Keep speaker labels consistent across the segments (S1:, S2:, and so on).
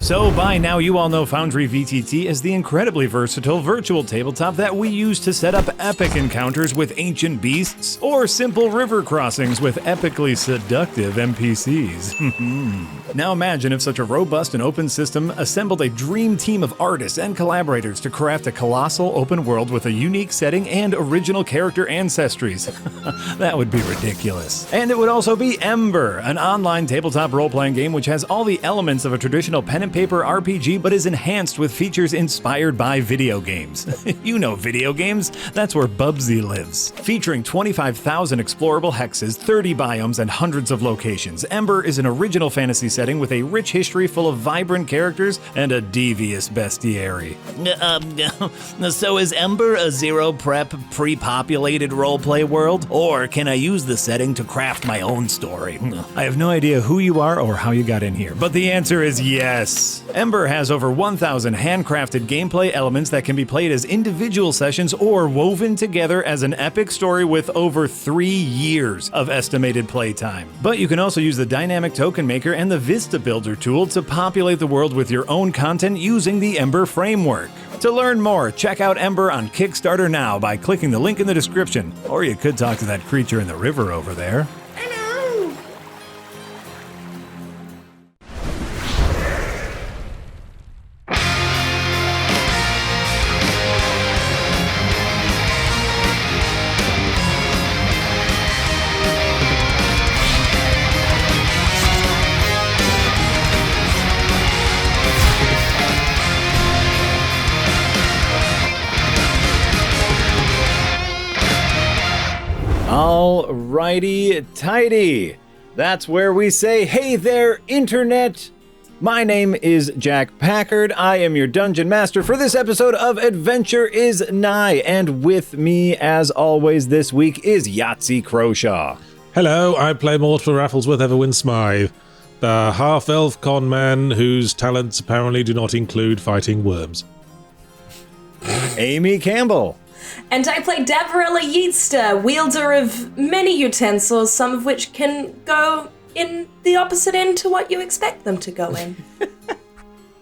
S1: So by now you all know Foundry VTT as the incredibly versatile virtual tabletop that we use to set up epic encounters with ancient beasts or simple river crossings with epically seductive NPCs. Now imagine if such a robust and open system assembled a dream team of artists and collaborators to craft a colossal open world with a unique setting and original character ancestries. That would be ridiculous. And it would also be Ember, an online tabletop role-playing game which has all the elements of a traditional pen and paper RPG but is enhanced with features inspired by video games. You know video games, that's where Bubsy lives. Featuring 25,000 explorable hexes, 30 biomes, and hundreds of locations, Ember is an original fantasy setting with a rich history full of vibrant characters and a devious bestiary. So is Ember a zero-prep, pre-populated roleplay world? Or can I use the setting to craft my own story? I have no idea who you are or how you got in here, but the answer is yes. Ember has over 1,000 handcrafted gameplay elements that can be played as individual sessions or woven together as an epic story with over 3 years of estimated playtime. But you can also use the Dynamic Token Maker and the Vista Builder tool to populate the world with your own content using the Ember framework. To learn more, check out Ember on Kickstarter now by clicking the link in the description, or you could talk to that creature in the river over there. Alrighty tighty. That's where we say, hey there, Internet. My name is Jack Packard. I am your Dungeon Master for this episode of Adventure is Nigh. And with me, as always this week, is Yahtzee Croshaw.
S2: Hello, I play Mortimer Rafflesworth Everwin Smythe, the half-elf con man whose talents apparently do not include fighting worms.
S1: Amy Campbell.
S3: And I play Deverilla Yeatster, wielder of many utensils, some of which can go in the opposite end to what you expect them to go in.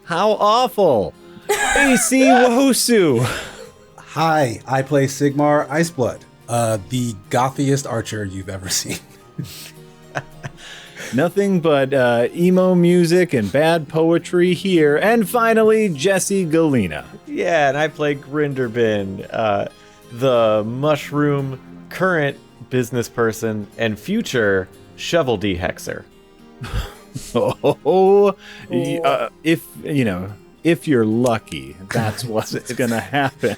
S1: How awful. AC Wohosu.
S4: Hi, I play Sigmar Iceblood, the gothiest archer you've ever seen.
S1: Nothing but emo music and bad poetry here. And finally, Jesse Galena.
S5: Yeah, and I play Grinderbin, the mushroom current business person and future shovel dehexer.
S1: If you're lucky, that's what's gonna happen.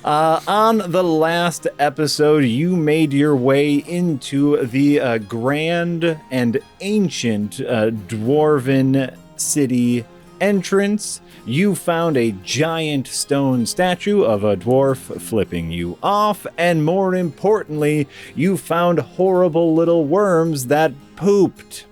S1: On the last episode, you made your way into the grand and ancient dwarven city entrance. You found a giant stone statue of a dwarf flipping you off, and more importantly, you found horrible little worms that pooped.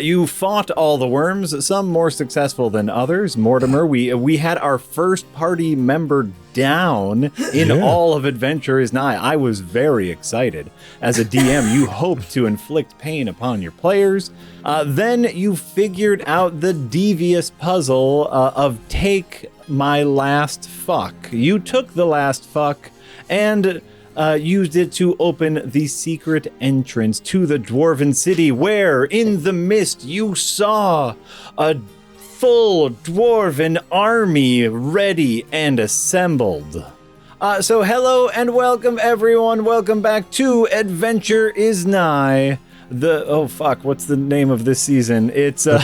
S1: You fought all the worms, some more successful than others. Mortimer, we had our first party member down in all of Adventure is Nigh. I was very excited. As a DM, you hope to inflict pain upon your players. Then you figured out the devious puzzle of take my last fuck. You took the last fuck and used it to open the secret entrance to the Dwarven City, where in the mist you saw a full Dwarven army ready and assembled. So hello and welcome everyone. Welcome back to Adventure is Nigh. What's the name of this season? It's
S2: the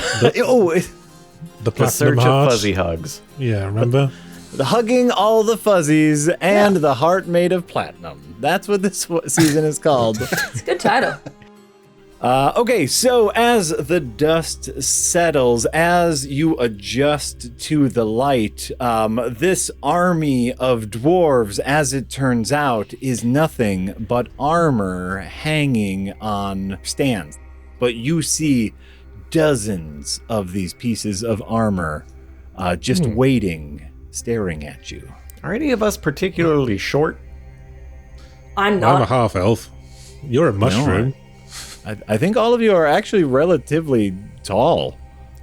S5: Search
S2: Heart.
S5: of Fuzzy Hugs.
S2: Yeah, remember?
S1: The Hugging All the Fuzzies and the Heart Made of Platinum. That's what this season is called.
S3: It's a good title.
S1: Okay, so as the dust settles, as you adjust to the light, this army of dwarves, as it turns out, is nothing but armor hanging on stands. But you see dozens of these pieces of armor just waiting, staring at you.
S5: Are any of us particularly short?
S3: I'm not.
S2: I'm a half-elf. You're a mushroom.
S1: I think all of you are actually relatively tall.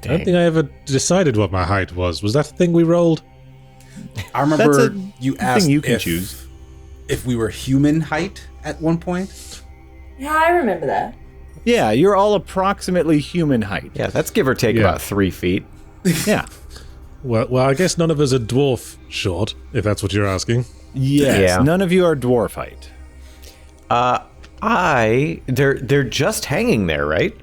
S2: I don't think I ever decided what my height was. Was that a thing we rolled?
S4: I remember
S1: That's
S4: you asked
S1: you can choose.
S4: if we were human height at one point.
S3: Yeah, I remember that.
S1: Yeah, you're all approximately human height.
S5: Yeah, that's give or take
S2: Yeah.
S5: about 3 feet.
S1: Yeah.
S2: Well, I guess none of us are dwarf short, if that's what you're asking.
S1: Yes.
S5: Yeah.
S1: None of you are dwarf height.
S5: They're just hanging there, right?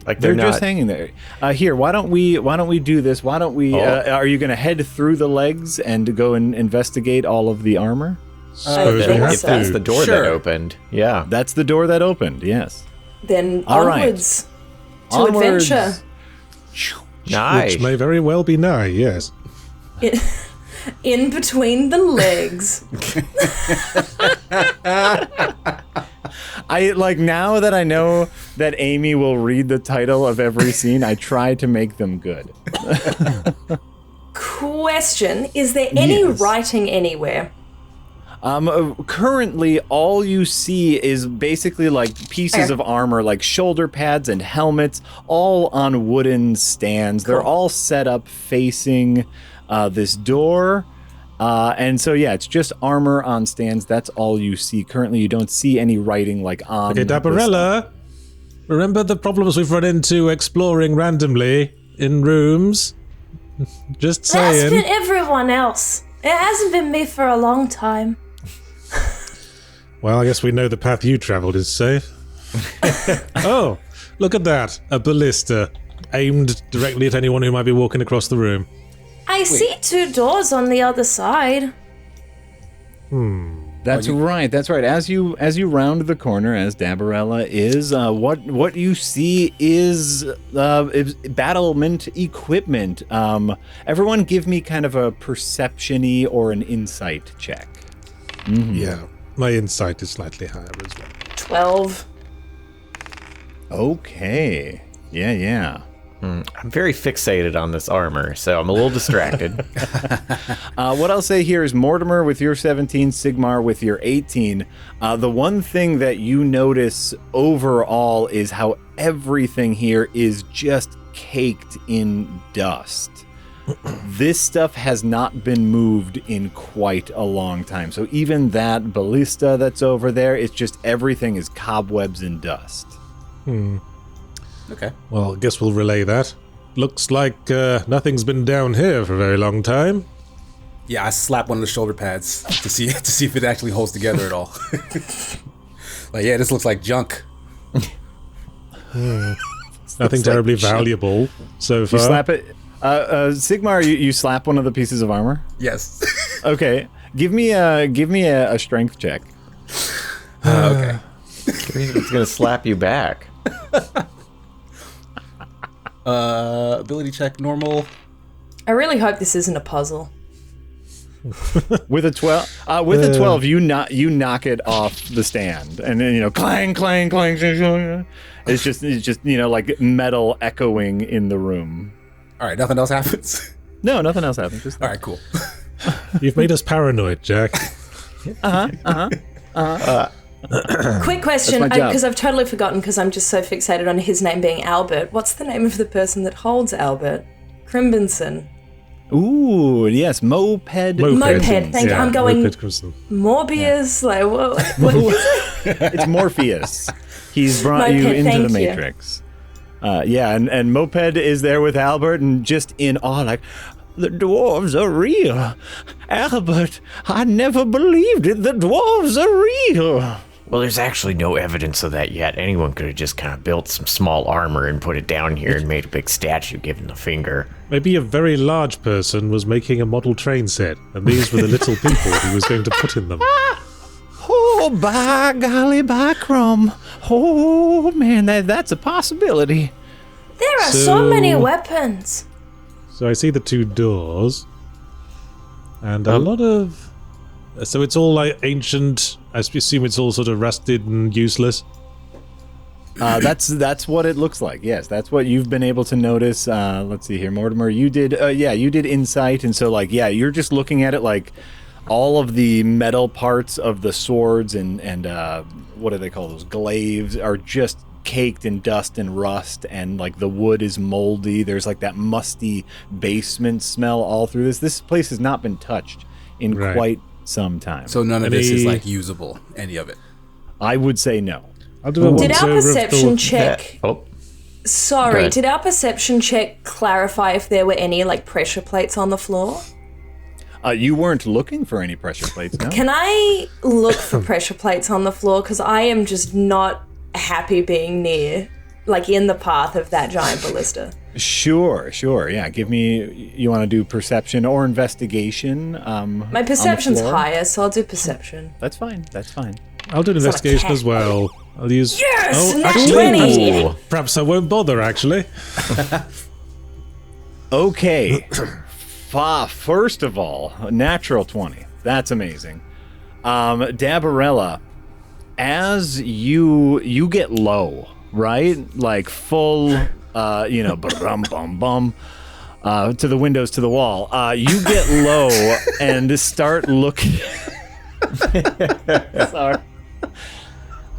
S5: Like
S1: They're
S5: not,
S1: just hanging there. Here, why don't we do this? Why don't we? Are you going to head through the legs and go and investigate all of the armor?
S2: Suppose we
S3: think
S2: have
S5: If that's
S2: to.
S5: the door
S4: Sure.
S5: that opened, yeah.
S1: That's the door that opened. Yes.
S3: Then
S1: All right.
S3: onwards to
S1: Onwards.
S3: adventure.
S5: Nice.
S2: Which may very well be Nigh, yes.
S3: In between the legs.
S1: I like now that I know that Amy will read the title of every scene. I try to make them good.
S3: Question: is there any
S1: Yes.
S3: writing anywhere?
S1: Currently, all you see is basically like pieces
S3: Okay.
S1: of armor, like shoulder pads and helmets, all on wooden stands. They're all set up facing this door. And so, yeah, it's just armor on stands. That's all you see. Currently, you don't see any writing like on.
S2: Okay,
S1: this-
S2: Dabarella, remember the problems we've run into exploring randomly in rooms? Just
S3: That's
S2: saying.
S3: been everyone else. It hasn't been me for a long time.
S2: Well, I guess we know the path you travelled is safe. Oh, look at that. A ballista aimed directly at anyone who might be walking across the room.
S3: I see 2 doors on the other side.
S1: That's right. That's right. As you round the corner, as Dabarella is, what you see is battlement equipment. Everyone, give me kind of a perception-y or an insight check.
S2: Yeah, my insight is slightly higher as well.
S3: 12.
S1: Okay. Yeah.
S5: I'm very fixated on this armor, so I'm a little distracted.
S1: What I'll say here is Mortimer with your 17, Sigmar with your 18. The one thing that you notice overall is how everything here is just caked in dust. This stuff has not been moved in quite a long time. So even that ballista that's over there, it's just everything is cobwebs and dust.
S4: Okay.
S2: Well, I guess we'll relay that. Looks like nothing's been down here for a very long time.
S4: Yeah, I slap one of the shoulder pads to see if it actually holds together at all. Like, yeah, this looks like junk.
S2: Nothing terribly valuable so far.
S1: You slap it. Sigmar, you slap one of the pieces of armor.
S4: Yes.
S1: Okay, give me a strength check.
S4: Okay.
S5: It's gonna slap you back.
S4: Ability check normal.
S3: I really hope this isn't a puzzle.
S1: With a 12, you knock it off the stand, and then clang, clang, clang, clang, clang. It's just like metal echoing in the room.
S4: All right, nothing else happens.
S1: No, nothing else happens. Just
S4: All right, cool.
S2: You've made us paranoid, Jack.
S3: Quick question,
S1: my job.
S3: because I've totally forgotten because I'm just so fixated on his name being Albert. What's the name of the person that holds Albert? Crimbinson.
S1: Ooh, yes, moped.
S3: Moped, thank you. I'm going
S2: Moped Crimson.
S3: Morbius. Like, what is it?
S1: It's Morpheus. He's brought you
S3: Moped,
S1: into the
S3: thank you.
S1: Matrix. And Moped is there with Albert and just in awe, like, the dwarves are real. Albert, I never believed it. The dwarves are real.
S5: Well, there's actually no evidence of that yet. Anyone could have just kind of built some small armor and put it down here and made a big statue giving the finger.
S2: Maybe a very large person was making a model train set, and these were the little people he was going to put in them.
S1: Oh, by golly, by crumb. Oh, man, that's a possibility.
S3: There are so
S2: So-
S3: many weapons.
S2: So I see the 2 doors, and a lot of... So it's all like ancient. I assume it's all sort of rusted and useless.
S1: That's what it looks like. Yes, that's what you've been able to notice. Let's see here, Mortimer. You did insight, and so you're just looking at it like all of the metal parts of the swords and what do they call those glaives are just caked in dust and rust, and like the wood is moldy. There's like that musty basement smell all through this. This place has not been touched in quite some time.
S4: So none of this is like usable, any of it.
S1: I would say no.
S2: I'll do a
S3: Did our
S2: once-over of
S3: perception
S2: the-
S3: check?
S5: Oh,
S3: Sorry,
S5: Good.
S3: did our perception check clarify if there were any like pressure plates on the floor?
S1: You weren't looking for any pressure plates, no?
S3: Can I look for pressure plates on the floor? Because I am just not happy being near, like in the path of that giant ballista.
S1: Sure. Yeah, give me. You want to do perception or investigation?
S3: My perception's
S1: on the floor?
S3: higher, so I'll do perception.
S1: That's fine.
S2: I'll do an investigation
S3: cat.
S2: as well. I'll use.
S3: Yes,
S2: Oh,
S3: nat
S2: actually,
S3: 20!
S2: perhaps I won't bother. Actually,
S1: Okay. First of all, a natural 20. That's amazing. Dabarella, as you get low, right? Like full, bum bum bum. To the windows, to the wall. You get low and start looking. Sorry.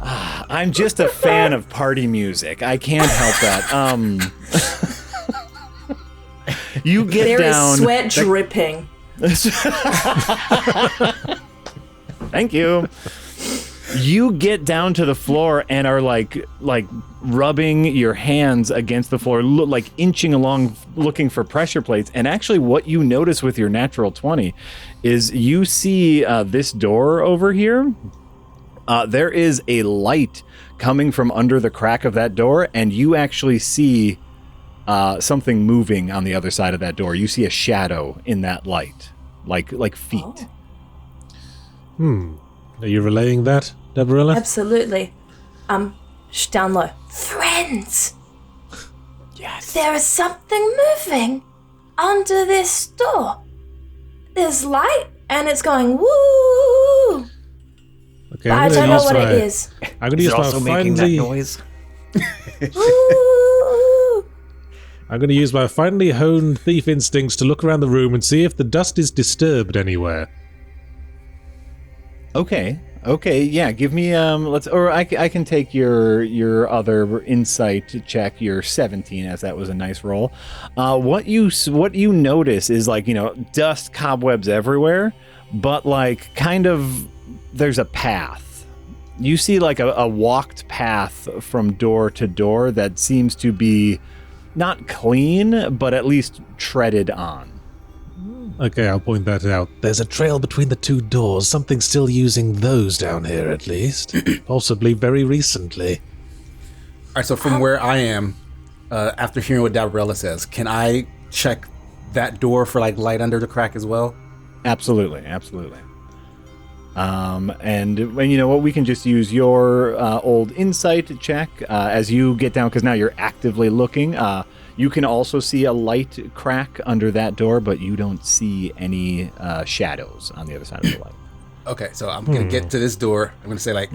S1: I'm just a fan of party music. I can't help that. You get
S3: There
S1: down.
S3: is sweat dripping.
S1: Thank you. You get down to the floor and are like rubbing your hands against the floor, like inching along, looking for pressure plates. And actually, what you notice with your natural 20 is you see this door over here. There is a light coming from under the crack of that door, and you actually see something moving on the other side of that door. You see a shadow in that light, like feet.
S2: are you relaying that, Deborah?
S3: Absolutely. Down low. Friends! Yes. There is something moving under this door. There's light, and it's going woo!
S2: Okay,
S3: I don't know what it is.
S2: I'm going to
S5: is
S2: use
S5: it
S2: my
S5: also making that
S2: finely.
S5: noise?
S3: Woo!
S2: I'm going to use my finely honed thief instincts to look around the room and see if the dust is disturbed anywhere.
S1: Okay, yeah. Give me I can take your other insight check, your 17, as that was a nice roll. What you notice is dust, cobwebs everywhere, but like kind of there's a path. You see like a walked path from door to door that seems to be not clean, but at least treaded on.
S2: Okay, I'll point that out. There's a trail between the two doors. Something still using those down here, at least. Possibly very recently.
S4: All right, so from where I am, after hearing what Dabarella says, can I check that door for like light under the crack as well?
S1: Absolutely. And you know what? We can just use your old insight check as you get down, because now you're actively looking. You can also see a light crack under that door, but you don't see any shadows on the other side of the light.
S4: Okay, so I'm gonna get to this door. I'm gonna say like,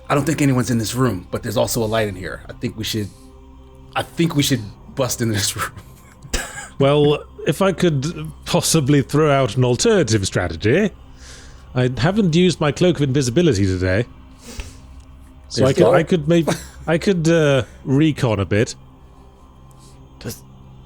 S4: I don't think anyone's in this room, but there's also a light in here. I think we should bust into this room.
S2: Well, if I could possibly throw out an alternative strategy. I haven't used my cloak of invisibility today. So I could recon a bit.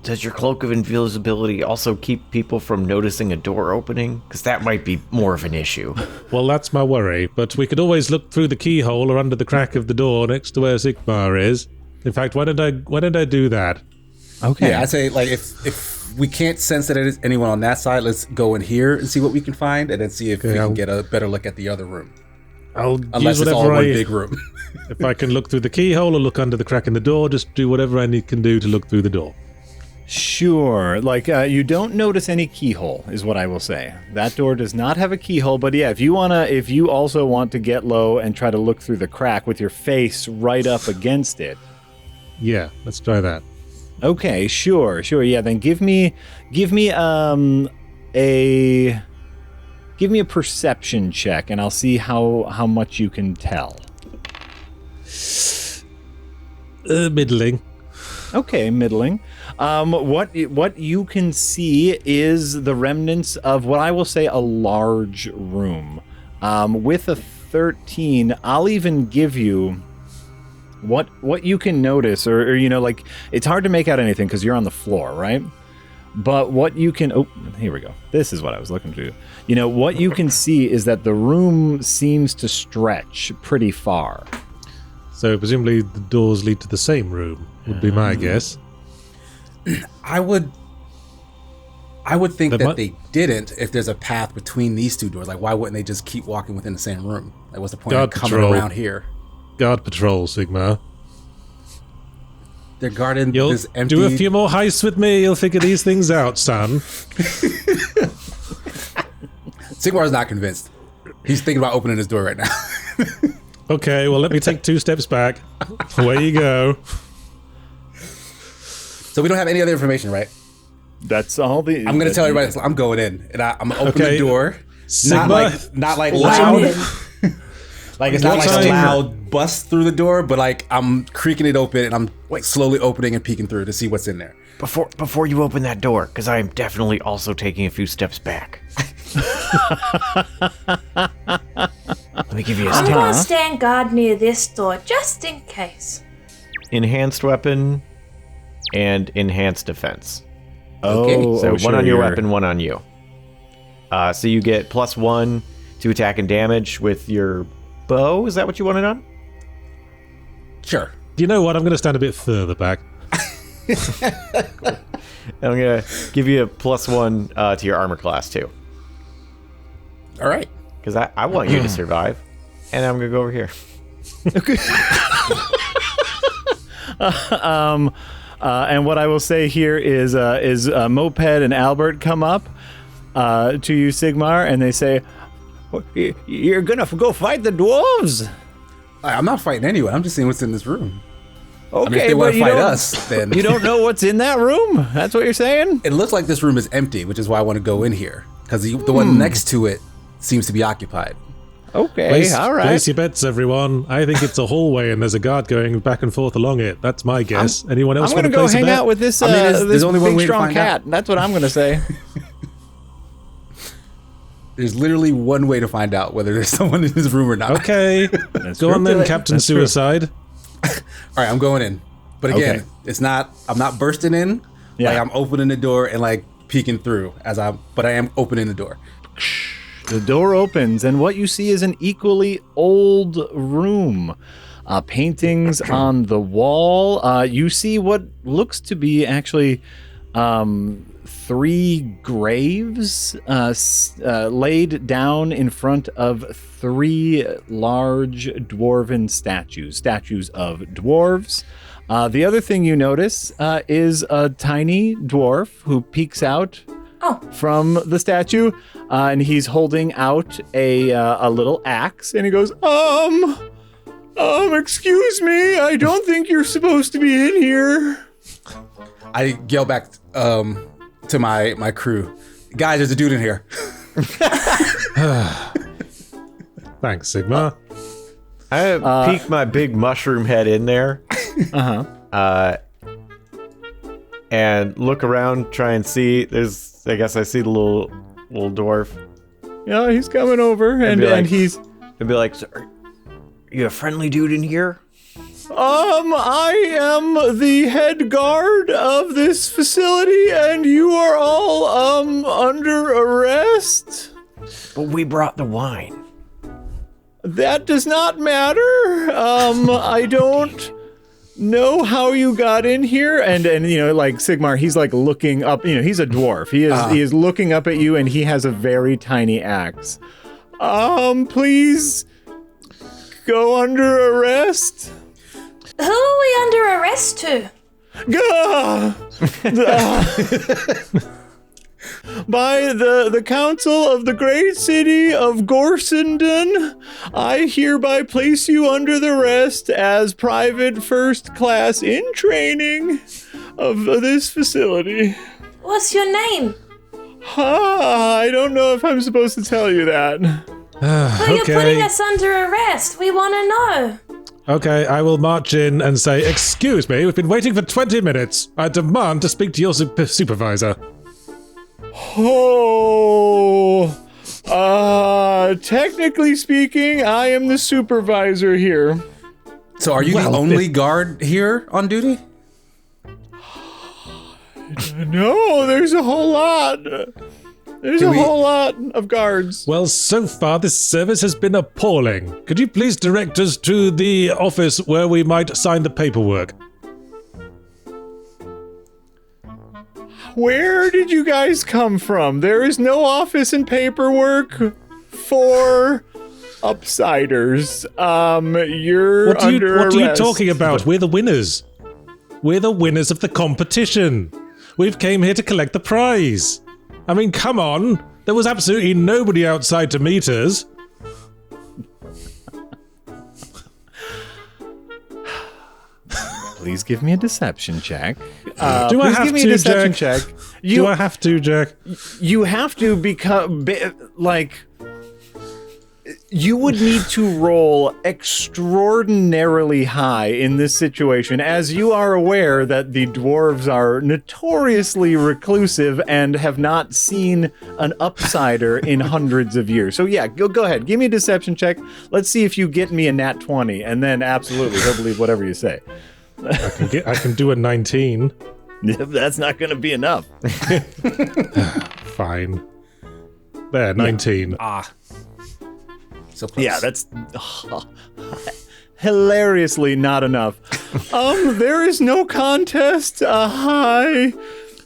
S5: Does your cloak of invisibility also keep people from noticing a door opening? Because that might be more of an issue.
S2: Well, that's my worry, but we could always look through the keyhole or under the crack of the door next to where Sigmar is. In fact, why don't I do that?
S1: Okay.
S4: Yeah, I'd say like if we can't sense that there's anyone on that side, let's go in here and see what we can find, and then see if we can get a better look at the other room.
S2: use
S4: Unless it's all
S2: whatever
S4: one big room.
S2: If I can look through the keyhole or look under the crack in the door, just do whatever I can do to look through the door.
S1: Sure. Like, you don't notice any keyhole, is what I will say. That door does not have a keyhole, but yeah, if you also want to get low and try to look through the crack with your face right up against it.
S2: Yeah, let's try that.
S1: Okay, sure. Yeah, then give me a perception check, and I'll see how much you can tell.
S2: Middling.
S1: Okay, middling. What you can see is the remnants of what I will say a large room. With a 13, I'll even give you what you can notice, or like it's hard to make out anything because you're on the floor, right? But what you can, here we go. This is what I was looking to do. What you can see is that the room seems to stretch pretty far.
S2: So presumably the doors lead to the same room, would be my guess.
S4: I would think that they didn't if there's a path between these two doors. Like, why wouldn't they just keep walking within the same room? Like, what's the point of coming around here?
S2: Guard patrol, Sigmar.
S4: They're guarding
S2: You'll
S4: this empty...
S2: do a few more heists with me, you'll figure these things out, son.
S4: Sigmar's not convinced. He's thinking about opening his door right now.
S2: Okay, well, let me take 2 steps back. Away you go.
S4: So we don't have any other information, right?
S1: That's all the...
S4: I'm going to tell everybody I'm going in, and I'm going to open the door.
S2: Sigmar,
S4: Not like
S3: Let
S4: loud.
S3: him in.
S4: Like, it's not like a loud bust through the door, but like I'm creaking it open and I'm like slowly opening and peeking through to see what's in there.
S6: Before you open that door, because I am definitely also taking a few steps back. Let me give you a
S3: I'm
S6: step.
S3: gonna stand guard near this door, just in case.
S5: Enhanced weapon and enhanced defense.
S4: Okay.
S5: So one on your
S1: you're-
S5: weapon, one on you. So you get +1 to attack and damage with your bow. Is that what you wanted on?
S4: Sure.
S2: you know what? I'm going to stand a bit further back.
S5: And I'm gonna give you a +1 to your armor class too,
S4: All right.
S5: because I want you to survive. And I'm gonna go over here. And what I will say here is Moped and Albert come up to you, Sigmar, and they say, "You're gonna go fight the dwarves."
S4: I'm not fighting anyone. I'm just seeing what's in this room.
S5: Okay,
S4: I mean, if they want
S5: but
S4: to
S5: you
S4: fight
S5: don't-
S4: us, then
S5: You don't know what's in that room? That's what you're saying?
S4: it looks like this room is empty, which is why I want to go in here because the one next to it seems to be occupied.
S5: Okay, all right.
S2: Place your bets, everyone. I think it's a hallway and there's a guard going back and forth along it. That's my guess. Anyone else
S5: I'm
S2: want
S5: gonna
S2: to
S5: go
S2: place a
S5: hang
S2: bet?
S5: out with this,
S4: I mean, there's
S5: this
S4: only one
S5: big
S4: way to
S5: strong
S4: find
S5: cat.
S4: out.
S5: That's what I'm gonna say.
S4: There's literally one way to find out whether there's someone in this room or not.
S2: Okay, go on then, Captain
S5: That's true.
S2: Suicide.
S4: All right, I'm going in. But again,
S5: Okay.
S4: it's not. I'm not bursting in.
S5: Yeah.
S4: Like I'm opening the door and like peeking through but I am opening the door.
S1: The door opens, and what you see is an equally old room. Paintings on the wall. You see what looks to be actually 3 graves laid down in front of 3 large dwarven statues of dwarves. The other thing you notice is a tiny dwarf who peeks out from the statue, and he's holding out a little axe, and he goes, excuse me, I don't think you're supposed to be in here.
S4: I yell back to my crew, guys. There's a dude in here.
S2: Thanks, Sigma.
S5: Uh-huh. I peek my big mushroom head in there. And look around, try and see. I guess I see the little dwarf. Yeah, he's coming over, and he's.
S6: And be like, "Sir, are you a friendly dude in here?"
S1: I am the head guard of this facility, and you are all under arrest.
S6: But we brought the wine.
S1: That does not matter. I don't know how you got in here, and like Sigmar, he's like looking up. He's a dwarf. He is looking up at you, and he has a very tiny axe. Please go under arrest.
S3: Who are we under arrest to?
S1: Gah! By the council of the great city of Gorsondon, I hereby place you under the arrest as private first class in training of this facility.
S3: What's your name?
S1: I don't know if I'm supposed to tell you that.
S3: Well, you're putting us under arrest. We want to know.
S2: Okay, I will march in and say, "Excuse me, we've been waiting for 20 minutes. I demand to speak to your supervisor."
S1: Technically speaking, I am the supervisor here.
S4: So are you the only guard here on duty?
S5: No, there's a whole lot. There's a whole lot of guards.
S2: Well, so far this service has been appalling. Could you please direct us to the office where we might sign the paperwork?
S5: Where did you guys come from? There is no office and paperwork for upsiders. You're
S2: What are you
S5: arrest.
S2: talking about? We're the winners. We're the winners of the competition. We've came here to collect the prize. I mean, come on. There was absolutely nobody outside to meet us.
S5: Please give me a deception check.
S2: Do I have
S5: give me
S2: to,
S5: a deception
S2: Jack?
S5: check.
S2: Do I have to, Jack?
S5: You have to become you would need to roll extraordinarily high in this situation, as you are aware that the dwarves are notoriously reclusive and have not seen an upsider in hundreds of years. So yeah, go ahead, give me a deception check. Let's see if you get me a nat 20, and then absolutely he'll believe whatever you say.
S2: I can do a 19.
S5: That's not going to be enough.
S2: Fine. There, 19.
S4: So close.
S5: Yeah, that's hilariously not enough. There is no contest. I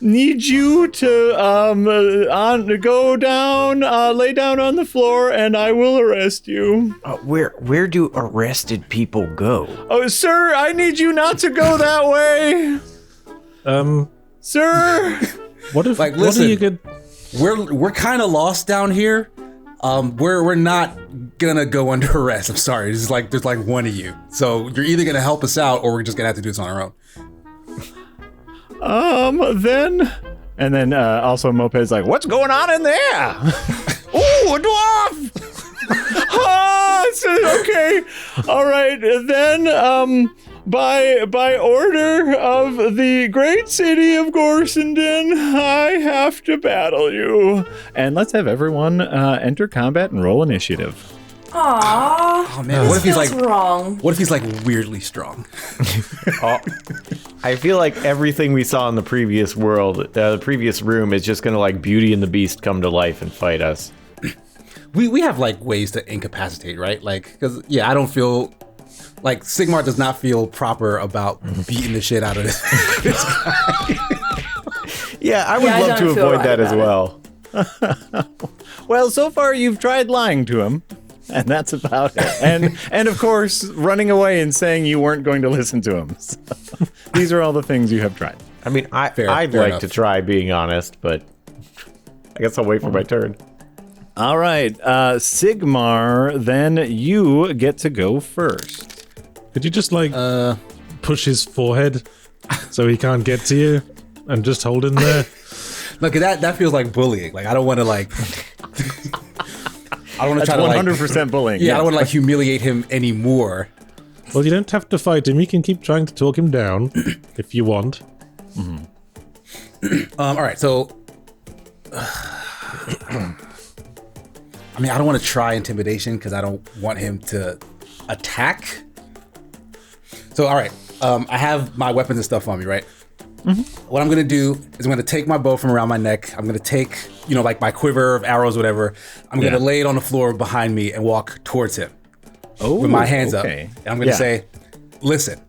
S5: need you to go down, lay down on the floor, and I will arrest you.
S6: Where do arrested people go?
S5: Oh, sir, I need you not to go that way. Sir.
S2: What if?
S4: Like,
S2: what
S4: listen,
S2: are you good?
S4: we're kind of lost down here. We're not gonna go under arrest. I'm sorry. There's like one of you. So you're either gonna help us out, or we're just gonna have to do this on our own.
S5: Then also Moped's like, what's going on in there? Ooh, a dwarf! Okay. All right. Then, by order of the great city of Gorsenden, I have to battle you. And let's have everyone enter combat and roll initiative.
S3: Aww.
S4: Oh man, what if he's
S3: feels
S4: like
S3: wrong.
S4: What if he's like weirdly strong?
S6: I feel like everything we saw in the previous world, the previous room, is just gonna like Beauty and the Beast come to life and fight us.
S4: We have like ways to incapacitate, right? Like, because I don't feel like Sigmar does not feel proper about beating the shit out of this guy.
S6: Yeah, I would
S3: I
S6: love
S3: don't
S6: to
S3: feel
S6: avoid
S3: right
S6: that as
S3: about
S6: well.
S5: Well, so far you've tried lying to him, and that's about it. And of course, running away and saying you weren't going to listen to him. So, these are all the things you have tried.
S6: I mean, I'd
S4: fair
S6: like
S4: enough.
S6: to try being honest, but I guess I'll wait for my turn.
S5: All right, Sigmar, then you get to go first.
S2: Could you just like push his forehead so he can't get to you and just hold him there?
S4: Look, that feels like bullying. Like I don't want to like. I don't want to try to
S5: 100% bullying.
S4: Yeah, I don't want to like humiliate him anymore.
S2: Well, you don't have to fight him. You can keep trying to talk him down if you want.
S4: All right, so. I mean, I don't want to try intimidation because I don't want him to attack. So, all right, I have my weapons and stuff on me, right? What I'm gonna do is I'm gonna take my bow from around my neck. I'm gonna take, like my quiver of arrows, whatever. I'm gonna lay it on the floor behind me and walk towards him with my hands up. And I'm gonna say, listen,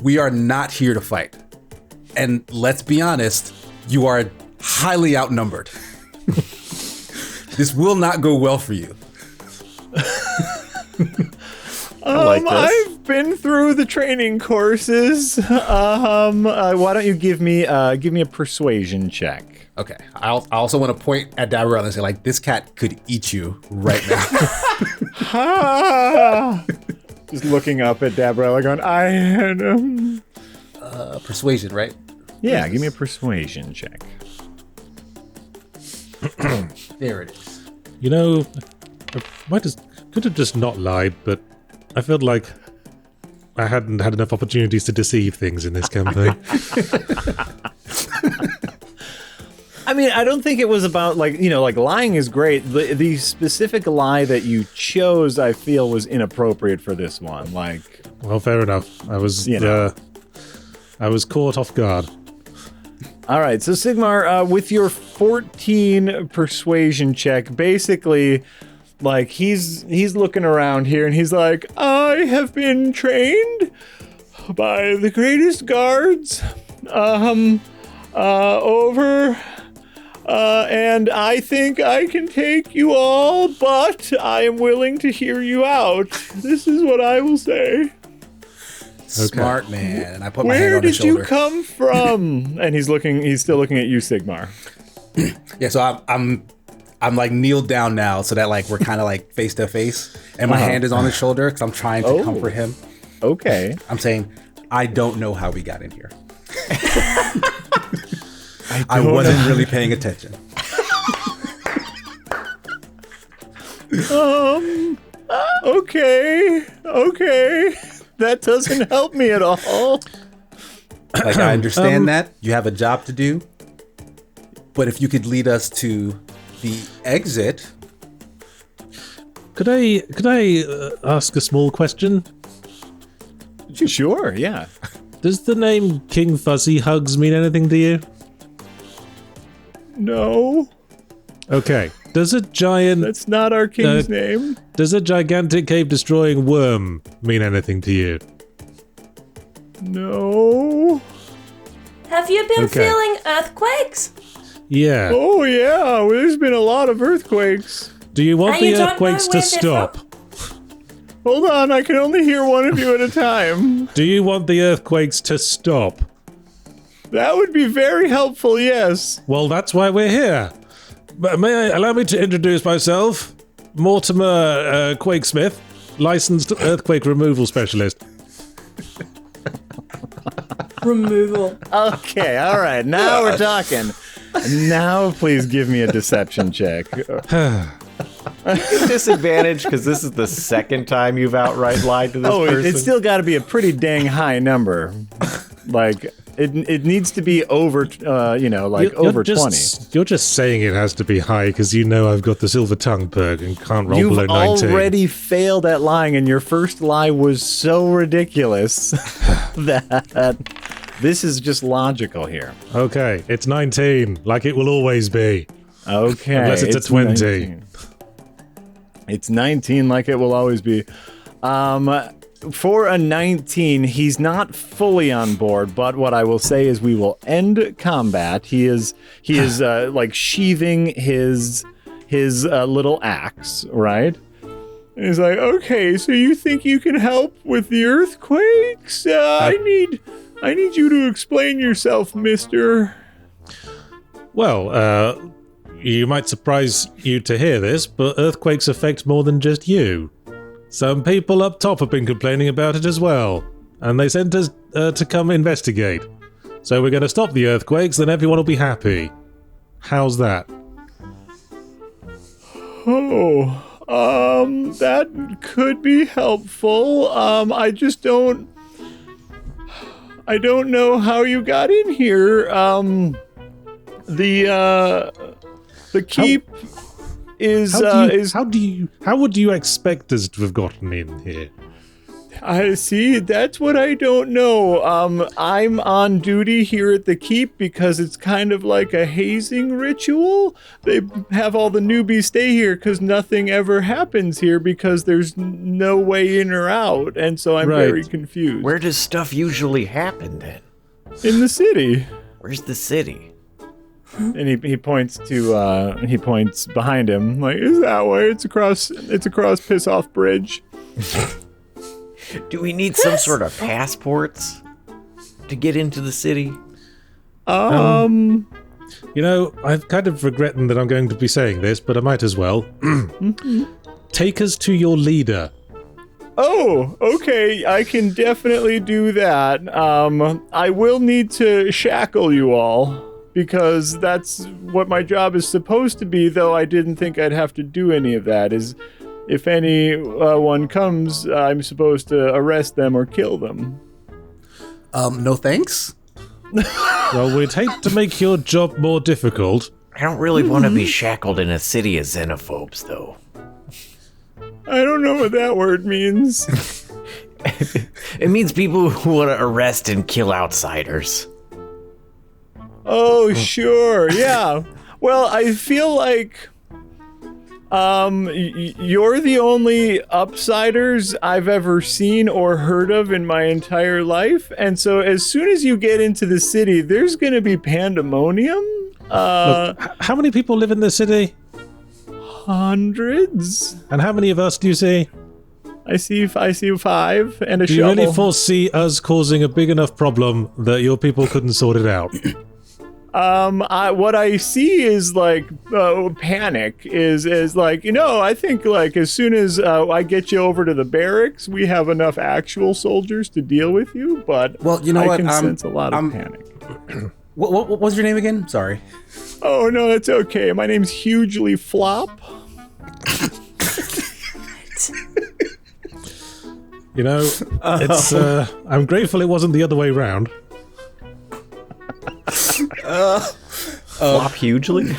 S4: we are not here to fight. And let's be honest, you are highly outnumbered. This will not go well for you.
S6: I like this.
S5: I've been through the training courses. Why don't you give me a persuasion check?
S4: Okay. I also want to point at Dabrel and say, like, this cat could eat you right now.
S5: Just looking up at Dabrella going, I had
S4: Persuasion, right?
S5: Yeah, give me a persuasion check.
S4: There it is.
S2: I could have just not lied, but I felt like I hadn't had enough opportunities to deceive things in this campaign.
S5: I mean, I don't think it was about like lying is great. The specific lie that you chose, I feel, was inappropriate for this one. Like,
S2: Well, fair enough. I was I was caught off guard.
S5: All right, so Sigmar, with your 14 persuasion check, basically, like, he's looking around here and he's like, I have been trained by the greatest guards over, and I think I can take you all, but I am willing to hear you out. This is what I will say.
S4: Smart man. And I put my hand on his shoulder.
S5: Where did you come from? And he's still looking at you, Sigmar.
S4: Yeah, so I'm like kneeled down now so that like we're kind of like face to face, and my hand is on his shoulder because I'm trying to comfort him.
S5: Okay.
S4: I'm saying, I don't know how we got in here. I wasn't really paying attention.
S5: Okay. That doesn't help me at all.
S4: Like, I understand that you have a job to do, but if you could lead us to the exit.
S2: Could I ask a small question?
S5: Sure, yeah.
S2: Does the name King Fuzzy Hugs mean anything to you?
S5: No,
S2: Okay. Does a giant...
S5: that's not our king's name.
S2: Does a gigantic cave-destroying worm mean anything to you?
S5: No.
S3: Have you been
S2: Okay.
S3: feeling earthquakes?
S2: Yeah.
S5: Oh, yeah, well, there's been a lot of earthquakes.
S2: Do you want
S3: And you
S2: the
S3: don't
S2: earthquakes
S3: know
S2: to
S3: where they're
S2: stop?
S5: Hold on, I can only hear one of you at a time.
S2: Do you want the earthquakes to stop?
S5: That would be very helpful, yes.
S2: Well, that's why we're here. But allow me to introduce myself, Mortimer Quakesmith, licensed earthquake removal specialist.
S3: Removal.
S5: Okay, all right, now we're talking. Now please give me a deception check.
S6: Disadvantage because this is the second time you've outright lied to this person.
S5: It's still got to be a pretty dang high number. Like, it needs to be over, over 20.
S2: You're just saying it has to be high because you know I've got the silver tongue perk and can't roll
S5: You've
S2: below 19.
S5: already failed at lying, and your first lie was so ridiculous that this is just logical here.
S2: Okay, it's 19, like it will always be.
S5: Okay.
S2: Unless it's a 20.
S5: 19. It's 19 like it will always be. For a 19, he's not fully on board, but what I will say is we will end combat. He is like sheathing his little axe, right? And he's like, okay, so you think you can help with the earthquakes? I need you to explain yourself, mister.
S2: Well, you might surprise you to hear this, but earthquakes affect more than just you. Some people up top have been complaining about it as well, and they sent us to come investigate. So we're going to stop the earthquakes, then everyone will be happy. How's that?
S5: That could be helpful. I don't know how you got in here. The keep
S2: How would you expect us to have gotten in here?
S5: I see. That's what I don't know. I'm on duty here at the keep because it's kind of like a hazing ritual. They have all the newbies stay here because nothing ever happens here because there's no way in or out, and so I'm very confused.
S6: Where does stuff usually happen then?
S5: In the city.
S6: Where's the city?
S5: And he points behind him, like, is that way? It's across Piss Off Bridge.
S6: Do we need some sort of passports to get into the city?
S2: You know, I'm kind of regretting that I'm going to be saying this, but I might as well. Take us to your leader.
S5: Oh, okay, I can definitely do that. I will need to shackle you all, because that's what my job is supposed to be, though I didn't think I'd have to do any of that. Is if anyone comes, I'm supposed to arrest them or kill them.
S4: No thanks.
S2: Well, we'd hate to make your job more difficult.
S6: I don't really want to be shackled in a city of xenophobes, though.
S5: I don't know what that word means.
S6: It means people who want to arrest and kill outsiders.
S5: Oh, sure, yeah. Well, I feel like you're the only upsiders I've ever seen or heard of in my entire life, and so as soon as you get into the city, there's gonna be pandemonium.
S2: Look, how many people live in this city?
S5: Hundreds.
S2: And how many of us do you see?
S5: I see 5 and a
S2: Do you
S5: shovel.
S2: really foresee us causing a big enough problem that your people couldn't sort it out?
S5: What I see is like panic. Is like, I think like as soon as I get you over to the barracks, we have enough actual soldiers to deal with you. But
S4: Well, you know
S5: I
S4: what?
S5: can sense a lot of panic.
S4: What was your name again? Sorry.
S5: Oh no, that's okay. My name's Hugely Flop.
S2: You know, it's. I'm grateful it wasn't the other way round.
S6: Flop hugely?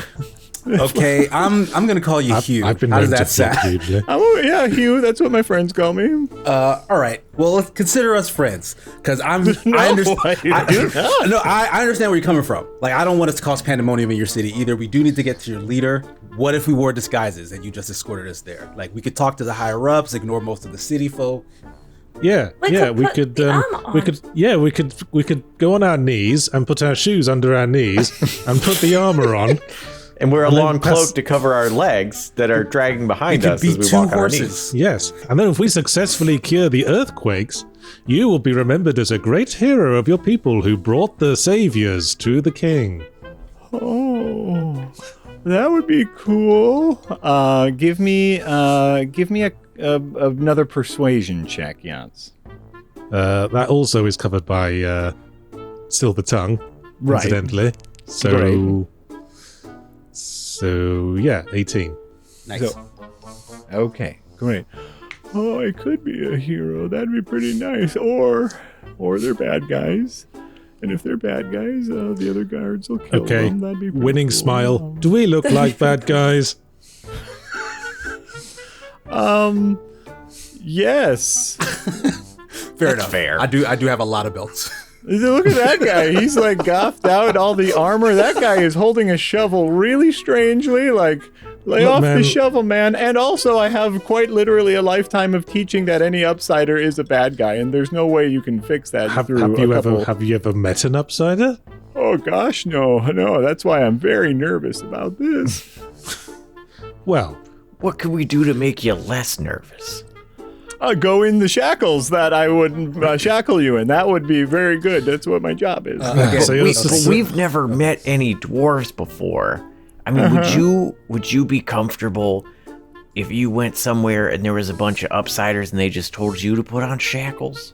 S4: Okay, I'm gonna call you Hugh.
S2: I've been
S4: How does
S2: known to
S4: that
S2: flop
S4: sound?
S2: hugely.
S5: Yeah, Hugh. That's what my friends call me.
S4: All right. Well, let's consider us friends, because I understand. I understand where you're coming from. Like, I don't want us to cause pandemonium in your city either. We do need to get to your leader. What if we wore disguises and you just escorted us there? Like, we could talk to the higher ups, ignore most of the city folk.
S2: Yeah,
S3: Like,
S2: yeah,
S3: put
S2: we
S3: the
S2: could,
S3: armor on.
S2: we could go on our knees and put our shoes under our knees and put the armor on.
S6: And wear a
S2: And then
S6: long
S2: pass-
S6: cloak to cover our legs that are dragging behind
S4: Could
S6: us
S4: be
S6: as we
S4: two
S6: walk on our knees.
S4: horses.
S2: Yes, and then if we successfully cure the earthquakes, you will be remembered as a great hero of your people who brought the saviors to the king.
S5: Oh, that would be cool. Give me another persuasion check, Jans.
S2: That also is covered by Silver Tongue,
S5: Right.
S2: incidentally. So yeah, 18.
S4: Nice.
S5: Okay, great. Oh, I could be a hero. That'd be pretty nice. Or they're bad guys. And if they're bad guys, the other guards will kill
S2: Okay,
S5: them. That'd be pretty
S2: winning
S5: cool.
S2: smile. Do we look like bad guys?
S5: Yes.
S4: Fair enough.
S6: fair.
S4: I do have a lot of belts.
S5: Look at that guy. He's like goffed out, all the armor. That guy is holding a shovel really strangely. Like, lay
S2: Look,
S5: off
S2: man.
S5: the shovel, man. And also, I have quite literally a lifetime of teaching that any upsider is a bad guy, and there's no way you can fix that
S2: Have
S5: through
S2: you
S5: a couple.
S2: ever met an upsider?
S5: Oh gosh, no. That's why I'm very nervous about this.
S2: Well,
S6: What can we do to make you less nervous?
S5: Go in the shackles that I would shackle you in. That would be very good. That's what my job is.
S4: Again,
S2: so you're
S6: But we've never met any dwarves before. I mean, would you be comfortable if you went somewhere and there was a bunch of upsiders and they just told you to put on shackles?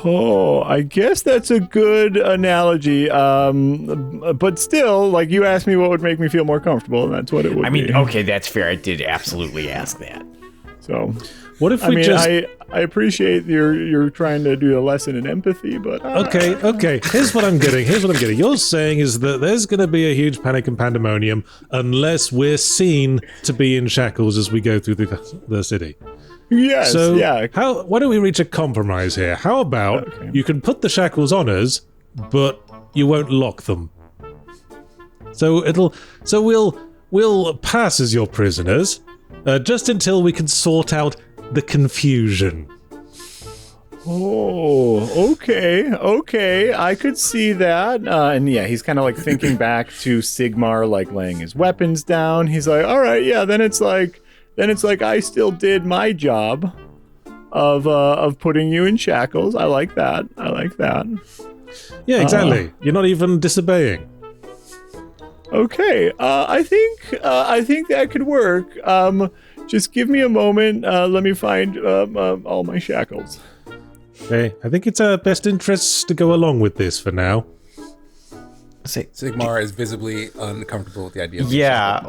S5: Oh, I guess that's a good analogy. But still, like, you asked me what would make me feel more comfortable, and that's what it would
S6: I mean,
S5: be.
S6: okay, that's fair. I did absolutely ask that.
S5: So,
S2: what if
S5: I
S2: we
S5: mean,
S2: just...
S5: I appreciate you're trying to do a lesson in empathy, but
S2: Okay. Here's what I'm getting. You're saying is that there's going to be a huge panic and pandemonium unless we're seen to be in shackles as we go through the city.
S5: yes,
S2: So
S5: yeah.
S2: why don't we reach a compromise here? How about you can put the shackles on us, but you won't lock them. So we'll pass as your prisoners, just until we can sort out the confusion.
S5: Oh, okay. I could see that. And yeah, he's kind of like thinking back to Sigmar, like laying his weapons down. He's like, all right, yeah. Then it's like I still did my job of putting you in shackles. I like that.
S2: Yeah, exactly. You're not even disobeying.
S5: Okay. I think that could work. Just give me a moment. Let me find all my shackles.
S2: Okay, I think it's our best interests to go along with this for now.
S4: Sigmar is visibly uncomfortable with the idea of
S6: Yeah.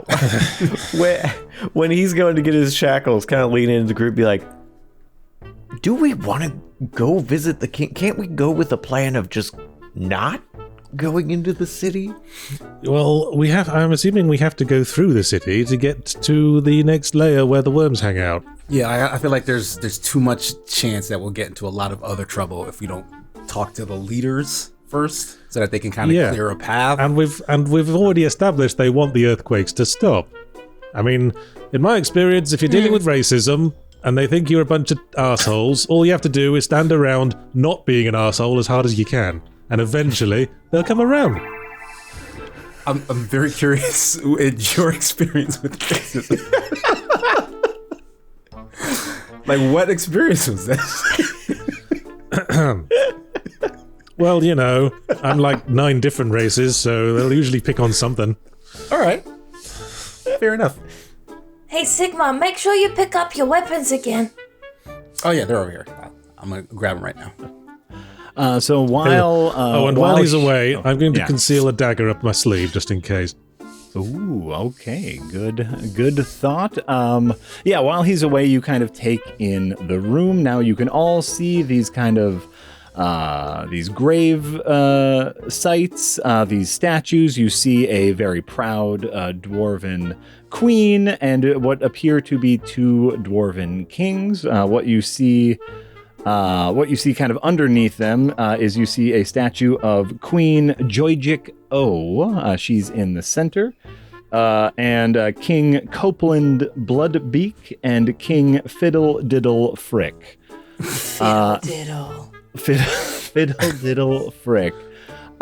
S6: when he's going to get his shackles, kind of lean into the group, be like, do we want to go visit the king? Can't we go with a plan of just not going into the city?
S2: Well, I'm assuming we have to go through the city to get to the next layer where the worms hang out.
S4: Yeah, I feel like there's too much chance that we'll get into a lot of other trouble if we don't talk to the leaders first, so that they can kind of clear a path.
S2: And we've already established they want the earthquakes to stop. I mean, in my experience, if you're dealing with racism and they think you're a bunch of assholes, all you have to do is stand around not being an asshole as hard as you can, and eventually they'll come around.
S4: I'm very curious in your experience with racism. Like, what experience was this?
S2: Well, you know, I'm like 9 different races, so they'll usually pick on something.
S4: All right. Fair enough.
S3: Hey, Sigma, make sure you pick up your weapons again.
S4: Oh, yeah, they're over here. I'm going to grab them right now.
S5: So while
S2: while he's away, I'm going to conceal a dagger up my sleeve just in case.
S5: Ooh, okay, good thought. While he's away, you kind of take in the room. Now you can all see these kind of these grave sites, these statues. You see a very proud dwarven queen and what appear to be 2 dwarven kings. What you see kind of underneath them is you see a statue of Queen Joyjik O. She's in the center. And King Copeland Bloodbeak and King Fiddle Diddle Frick.
S3: Fiddle.
S5: Fiddle Diddle Frick.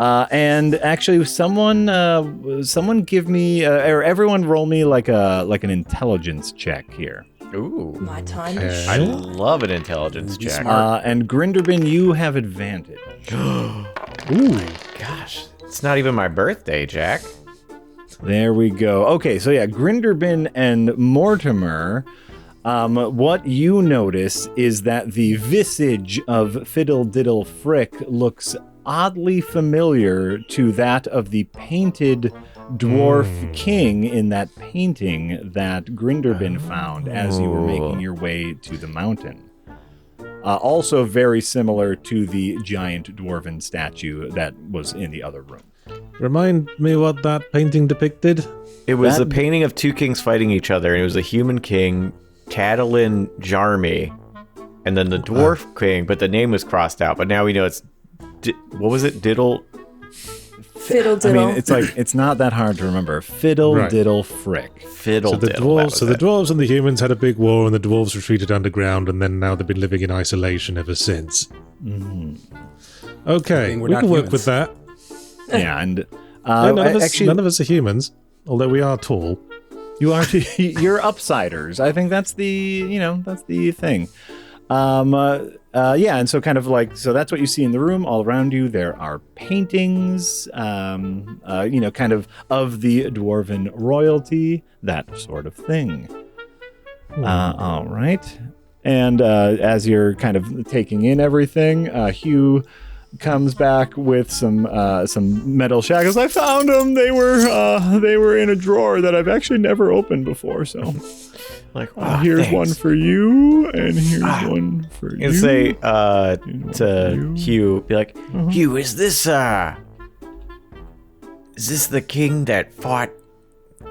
S5: And actually, someone give me, or everyone roll me like an intelligence check here.
S6: Ooh.
S3: My time.
S6: I love an intelligence check.
S5: And Grinderbin, you have advantage.
S6: Ooh. Gosh. It's not even my birthday, Jack.
S5: There we go. Okay, so yeah, Grinderbin and Mortimer, what you notice is that the visage of Fiddle Diddle Frick looks oddly familiar to that of the painted dwarf king in that painting that Grinderbin found as you were making your way to the mountain. Also very similar to the giant dwarven statue that was in the other room.
S2: Remind me what that painting depicted?
S6: It was a painting of 2 kings fighting each other, and it was a human king, Catalin Jarmy, and then the dwarf king, but the name was crossed out. But now we know it's what was it? Diddle.
S3: Fiddle Diddle.
S5: I mean, it's like it's not that hard to remember. Fiddle Diddle Frick.
S6: Fiddle
S2: the
S6: Diddle.
S2: The dwarves and the humans had a big war, and the dwarves retreated underground, and then now they've been living in isolation ever since. Okay, we can work with that.
S5: Yeah, and
S2: none of us are humans, although we are tall.
S5: You are you're upsiders. I think that's the thing. And so kind of like, so that's what you see in the room. All around you, there are paintings, kind of the dwarven royalty, that sort of thing. All right. And as you're kind of taking in everything, Hugh comes back with some metal shackles. I found them. They were in a drawer that I've actually never opened before. So, here's
S6: thanks.
S5: one for you, and here's one for you.
S6: And say to Hugh, be like, Hugh, is this the king that fought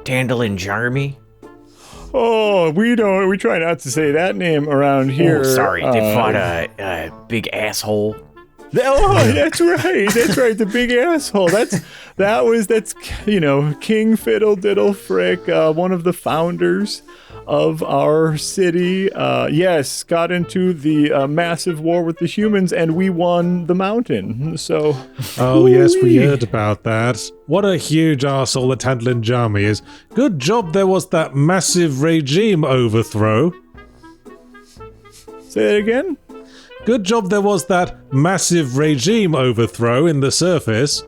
S6: Dandelion Jarmy?
S5: Oh, we try not to say that name around here.
S6: Oh, sorry, they fought a big asshole.
S5: Oh, that's right. That's right. The big asshole. That's King Fiddle Diddle Frick, one of the founders of our city. Yes, got into the massive war with the humans, and we won the mountain. So.
S2: Oh yes, we heard about that. What a huge arsehole the Dandelion Jarmy is. Good job there was that massive regime overthrow.
S5: Say that again.
S2: Good job there was that massive regime overthrow in the surface,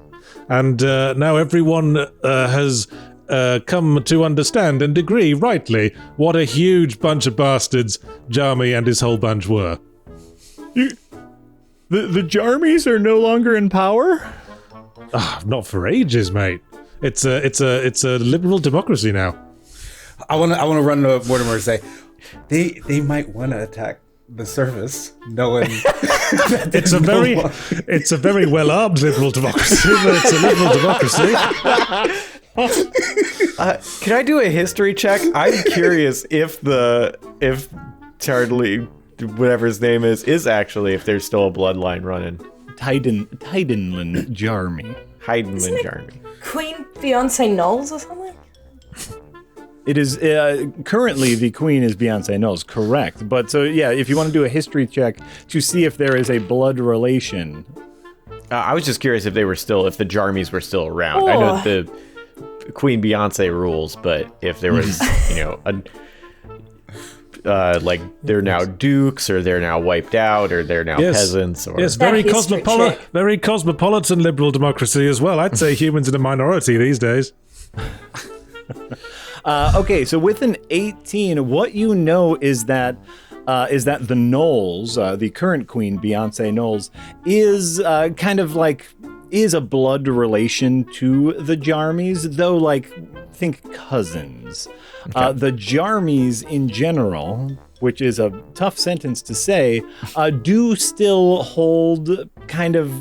S2: and now everyone has come to understand and agree rightly what a huge bunch of bastards Jarmy and his whole bunch were.
S5: The Jarmies are no longer in power?
S2: Not for ages, mate. It's a liberal democracy now.
S4: I wanna run to Mortimer and say they might want to attack the surface, knowing that
S2: it's a very well armed liberal democracy, but it's a liberal democracy.
S6: Can I do a history check? I'm curious if Tardley, whatever his name is actually, if there's still a bloodline running.
S5: Tidenlin Jarmy.
S6: Heidenlin Jarmy.
S3: Queen Beyonce Knowles or something?
S5: It is currently the queen is Beyonce Knowles, correct? But so yeah, if you want to do a history check to see if there is a blood relation.
S6: I was just curious if the Jarmies were still around. I know the Queen Beyonce rules, but if there was, like they're now dukes, or they're now wiped out, or they're now peasants, or
S2: very cosmopolitan liberal democracy as well. I'd say humans in a minority these days.
S5: Okay, so with an 18, what you know is that the Knowles, the current queen, Beyonce Knowles, is kind of like is a blood relation to the Jarmies, though like think cousins. Okay. The Jarmies in general, which is a tough sentence to say, do still hold kind of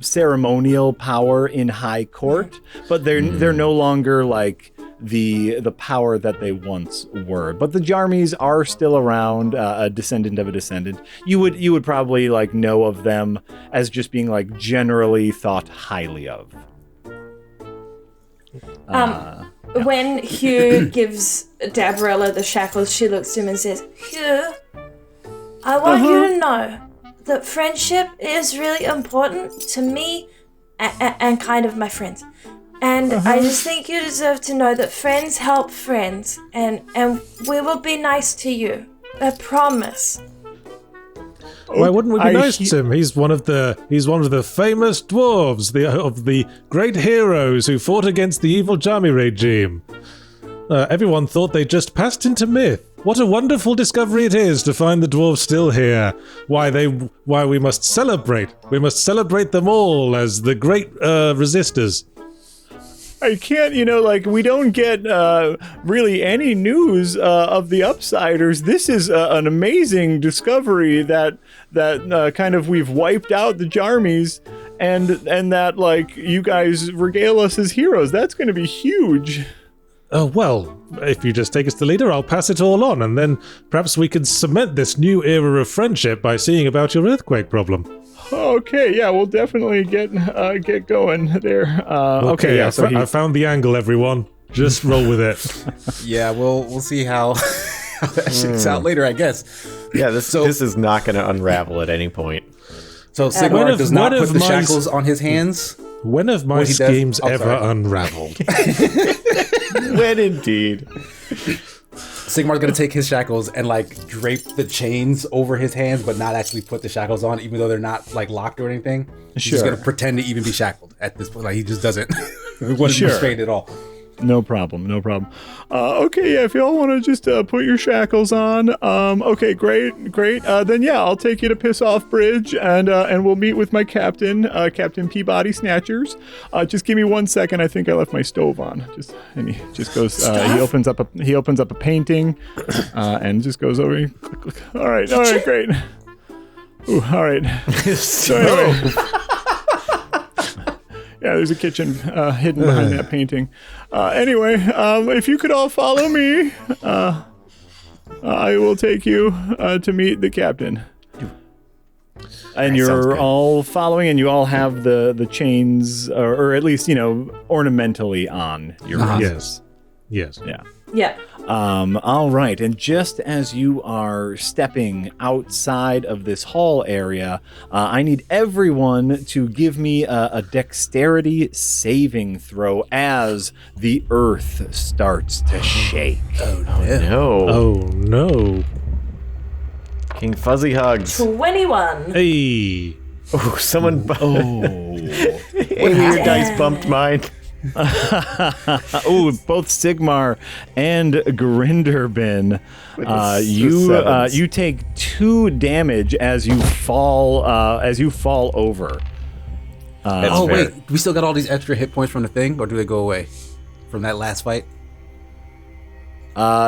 S5: ceremonial power in high court, but they're no longer like the power that they once were. But the Jarmies are still around, a descendant of a descendant. You would probably like know of them as just being like generally thought highly of.
S3: When Hugh gives Dabrella the shackles, she looks to him and says, Hugh, I want you to know that friendship is really important to me and kind of my friends. And I just think you deserve to know that friends help friends, and we will be nice to you. I promise.
S2: Why wouldn't we be nice to him? He's one of the famous dwarves, of the great heroes who fought against the evil Jarmy regime. Everyone thought they just passed into myth. What a wonderful discovery it is to find the dwarves still here. Why we must celebrate. We must celebrate them all as the great resistors.
S5: I can't, we don't get really any news of the Upsiders. This is an amazing discovery that kind of we've wiped out the Jarmies, and that like you guys regale us as heroes. That's going to be huge.
S2: Oh, well, if you just take us to the leader, I'll pass it all on, and then perhaps we can cement this new era of friendship by seeing about your earthquake problem.
S5: Okay, yeah, we'll definitely get going there. Okay, yeah,
S2: I found the angle, everyone. Just roll with it.
S4: Yeah, we'll see how that shakes out later, I guess.
S6: Yeah, this is not going to unravel at any point.
S4: So Sigmar does not put the shackles on his hands?
S2: When have my schemes ever unraveled?
S6: When indeed.
S4: Sigmar's gonna take his shackles and like drape the chains over his hands, but not actually put the shackles on, even though they're not like locked or anything. He's just gonna pretend to even be shackled at this point. Like he just doesn't want to be restrained at all.
S5: No problem. Okay, yeah, if y'all want to just put your shackles on, okay, great. Then yeah, I'll take you to Piss Off Bridge, and we'll meet with my captain, Captain Peabody Snatchers. Just give me 1 second. I think I left my stove on. And he just goes. He opens up a painting, and just goes over. Click. All right, great. Ooh, all right. So anyway. Yeah, there's a kitchen hidden behind that painting. Anyway, if you could all follow me, I will take you to meet the captain. And you're all following, and you all have the chains, or at least, ornamentally on your wrists.
S2: Yes.
S5: Yeah.
S3: Yeah.
S5: All right, and just as you are stepping outside of this hall area, I need everyone to give me a dexterity saving throw as the earth starts to shake.
S6: Oh no. King Fuzzy Hugs.
S3: 21.
S2: Hey.
S6: Oh, someone. Amy, your dice bumped mine.
S5: Both Sigmar and Grinderbin, you take 2 damage as you fall over.
S4: Wait, we still got all these extra hit points from the thing, or do they go away from that last fight?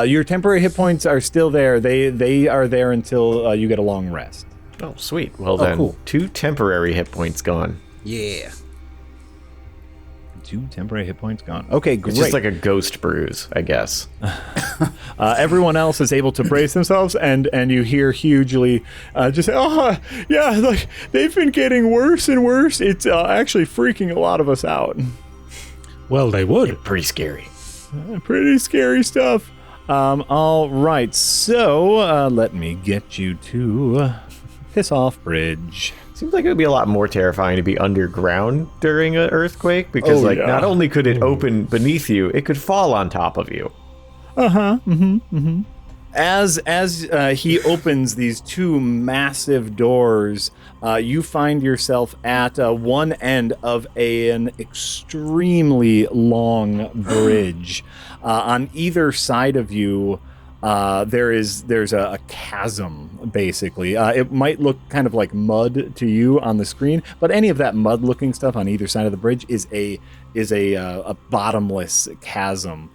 S5: Your temporary hit points are still there. They are there until you get a long rest.
S6: Oh, sweet. Well then, cool. 2 temporary hit points gone.
S4: Yeah.
S5: 2 temporary hit points gone. Okay, great.
S6: It's just like a ghost bruise, I guess.
S5: Everyone else is able to brace themselves, and you hear hugely just say, "Oh, yeah, like they've been getting worse and worse. It's actually freaking a lot of us out.
S2: Well, they would.
S6: Pretty scary.
S5: Pretty scary stuff." All right, so let me get you to Piss Off Bridge.
S6: Seems like it would be a lot more terrifying to be underground during an earthquake because, not only could it open beneath you, it could fall on top of you.
S5: As he opens these two massive doors, you find yourself at one end of an extremely long bridge. On either side of you, there's a chasm, basically. It might look kind of like mud to you on the screen, but any of that mud-looking stuff on either side of the bridge is a bottomless chasm.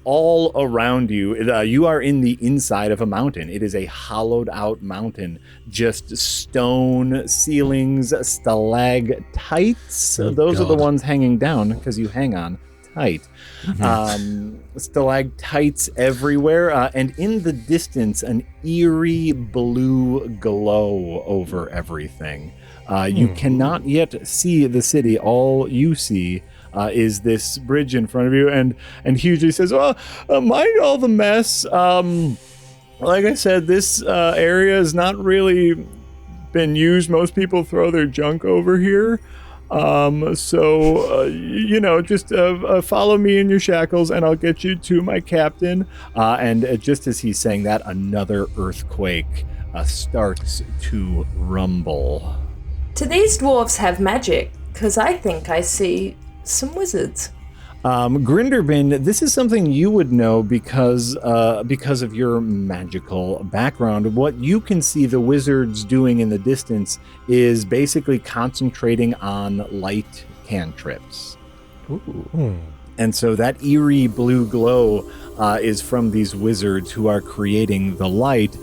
S5: All around you, you are in the inside of a mountain. It is a hollowed-out mountain, just stone ceilings, stalactites. Those are the ones hanging down because you hang on tight. Stalactites everywhere, and in the distance, an eerie blue glow over everything. You cannot yet see the city. All you see is this bridge in front of you, and hugely says, "Well, mind all the mess. Like I said, this area has not really been used. Most people throw their junk over here. Just follow me in your shackles and I'll get you to my captain." And just as he's saying that, another earthquake starts to rumble.
S3: Do these dwarves have magic? Because I think I see some wizards.
S5: Grinderbin, this is something you would know because of your magical background. What you can see the wizards doing in the distance is basically concentrating on light cantrips.
S6: Ooh.
S5: And so that eerie blue glow is from these wizards who are creating the light.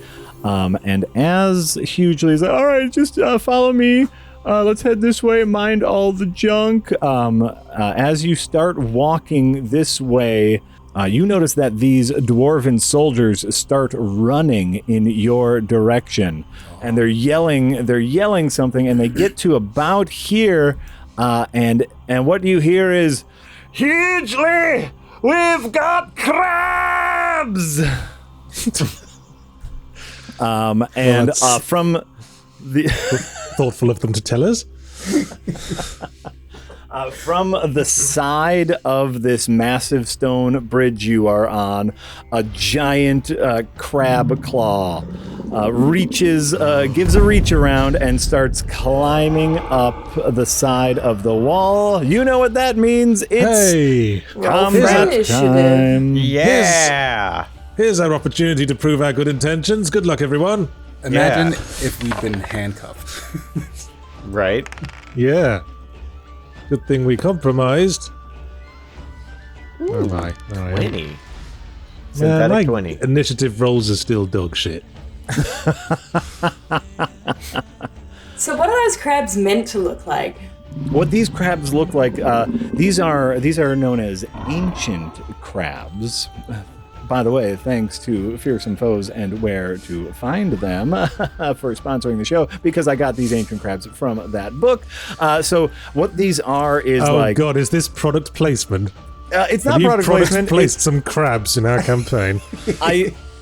S5: And as Hugely is like, "All right, just follow me. Let's head this way, mind all the junk." As you start walking this way, you notice that these dwarven soldiers start running in your direction. And they're yelling something, and they get to about here, and what you hear is, "Hugely, we've got crabs!" From the...
S2: Thoughtful of them to tell us.
S5: From the side of this massive stone bridge you are on, a giant crab claw gives a reach around and starts climbing up the side of the wall. You know what that means. It's combat time.
S6: Yeah.
S2: Here's our opportunity to prove our good intentions. Good luck, everyone.
S4: Imagine if we'd been handcuffed.
S6: Right?
S2: Yeah. Good thing we compromised. Oh my.
S6: 20.
S2: Yeah,
S6: Synthetic
S2: my
S6: 20.
S2: initiative rolls are still dog shit.
S3: So what are those crabs meant to look like?
S5: What these crabs look like, these are known as ancient crabs. By the way, thanks to Fearsome Foes and Where to Find Them for sponsoring the show, because I got these ancient crabs from that book. So what these are is
S2: Oh god, is this product placement?
S5: It's not product placement.
S2: Placed some crabs in our campaign.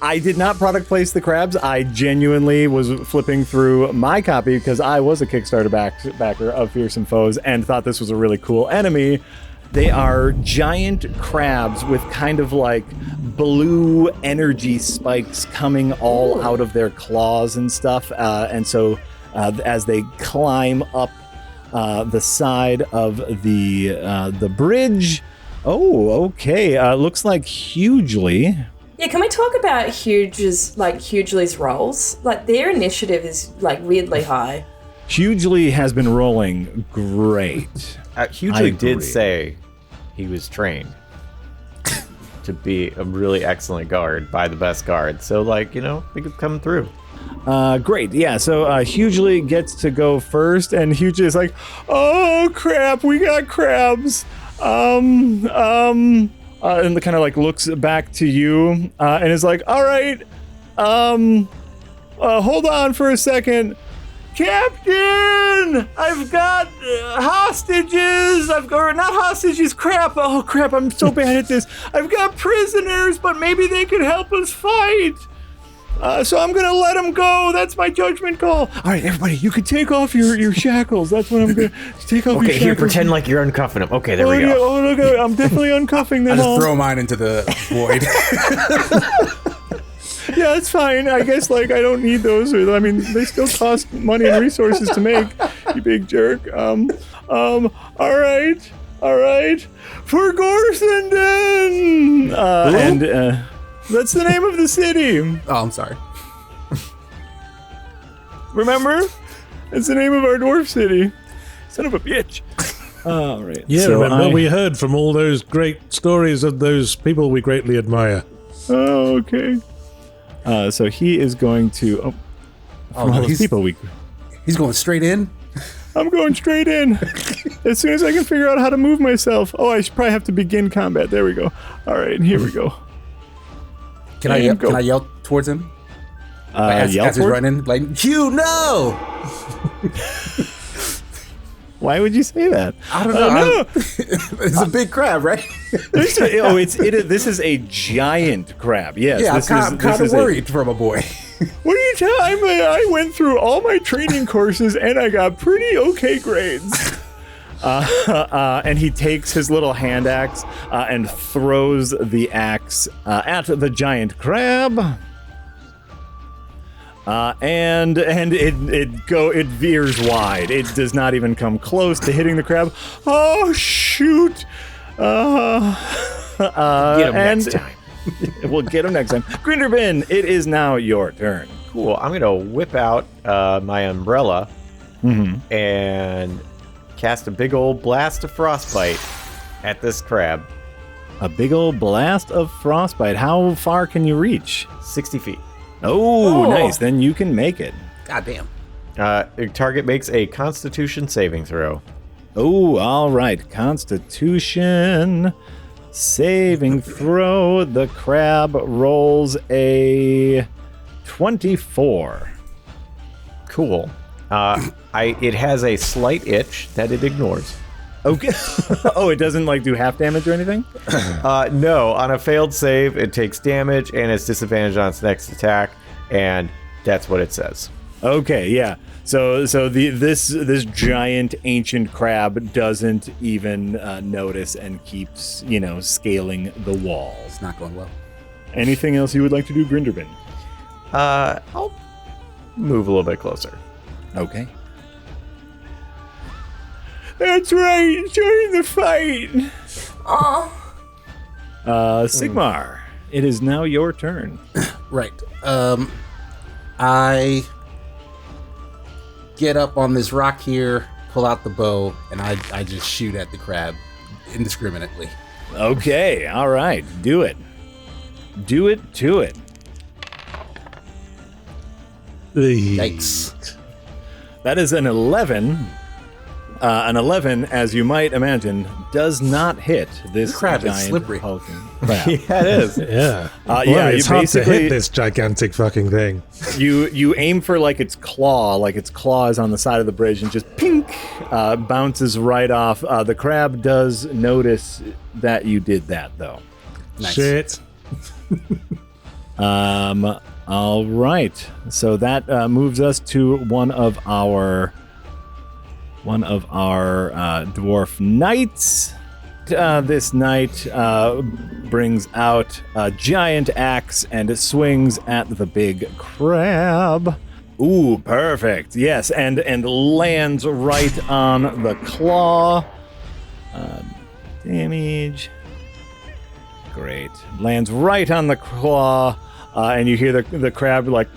S5: I did not product place the crabs. I genuinely was flipping through my copy because I was a Kickstarter backer of Fearsome Foes and thought this was a really cool enemy. They are giant crabs with kind of like blue energy spikes coming all out of their claws and stuff. And so as they climb up the side of the bridge. Oh, okay. Looks like Hugely.
S3: Yeah, can we talk about Hugely's rolls? Like, their initiative is, like, weirdly high.
S5: Hugely has been rolling great.
S6: Hugely did say he was trained to be a really excellent guard by the best guard. So, like, you know, we could come through.
S5: Great. Yeah, so Hugely gets to go first, and Hugely is like, "Oh, crap, we got crabs. and kind of like looks back to you and is like, all right, hold on for a second. Captain, I've got hostages. Or not hostages, crap. Oh, crap, I'm so bad at this. I've got prisoners, but maybe they could help us fight. So I'm going to let them go. That's my judgment call. All right, everybody, you can take off your shackles. That's what I'm going to take off your shackles.
S6: Okay, here, pretend like you're uncuffing them. Okay, there we go.
S5: Yeah, look, I'm definitely uncuffing them
S4: I just
S5: all.
S4: throw mine into the void.
S5: Yeah, it's fine. I guess, like, I don't need those. I mean, they still cost money and resources to make, you big jerk. All right. For Gorson! And that's the name of the city.
S4: Oh, I'm sorry.
S5: Remember? It's the name of our dwarf city. Son of a bitch. All right.
S2: Yeah,
S5: so
S2: remember we heard from all those great stories of those people we greatly admire.
S5: Oh, okay. So he is going to...
S4: Oh,
S5: all
S4: no,
S5: those people
S4: he's going straight in?
S5: I'm going straight in. As soon as I can figure out how to move myself. Oh, I should probably have to begin combat. There we go. All right, here we go.
S4: Can I yell towards him? As he's running? Like, Hugh, no!
S5: Why would you say that?
S4: I don't know. It's a big crab, right?
S5: This is a giant crab. Yes.
S4: Yeah, I'm kind of worried for my boy.
S5: What are you telling me? I went through all my training courses and I got pretty okay grades. And he takes his little hand axe and throws the axe at the giant crab. And it veers wide. It does not even come close to hitting the crab. Oh shoot!
S6: Get him next time.
S5: We'll get him next time. Grinderbin, it is now your turn.
S6: Cool. I'm gonna whip out my umbrella and cast a big old blast of frostbite at this crab.
S5: A big old blast of frostbite. How far can you reach?
S6: 60 feet.
S5: Oh, nice. Then you can make it.
S4: God damn.
S6: The target makes a Constitution saving throw.
S5: Oh, all right. Constitution saving throw. The crab rolls a 24.
S6: Cool. It has a slight itch that it ignores.
S5: Okay. Oh, it doesn't like do half damage or anything?
S6: No, on a failed save, it takes damage and it's disadvantaged on its next attack, and that's what it says.
S5: Okay, yeah. So this giant ancient crab doesn't even notice and keeps, scaling the wall.
S4: It's not going well.
S5: Anything else you would like to do, Grinderbin?
S6: I'll move a little bit closer.
S5: Okay. That's right. Join the fight.
S3: Oh.
S5: Sigmar, it is now your turn.
S4: Right. I get up on this rock here, pull out the bow, and I just shoot at the crab indiscriminately.
S5: Okay. All right. Do it. Do it to it.
S4: Yikes.
S5: That is an 11. An 11, as you might imagine, does not hit this
S4: crab
S5: giant
S4: is slippery.
S5: hulking crab.
S6: Yeah, it is.
S2: Yeah.
S5: Yeah,
S2: it's
S5: you
S2: hard to
S5: basically-
S2: hit this gigantic fucking thing.
S5: You aim for its claw is on the side of the bridge and just pink bounces right off. The crab does notice that you did that though.
S4: Nice.
S2: Shit.
S5: All right. So that moves us to one of our dwarf knights. This knight brings out a giant axe and swings at the big crab. Ooh, perfect. Yes, and lands right on the claw. Damage. Great. Lands right on the claw, and you hear the crab like.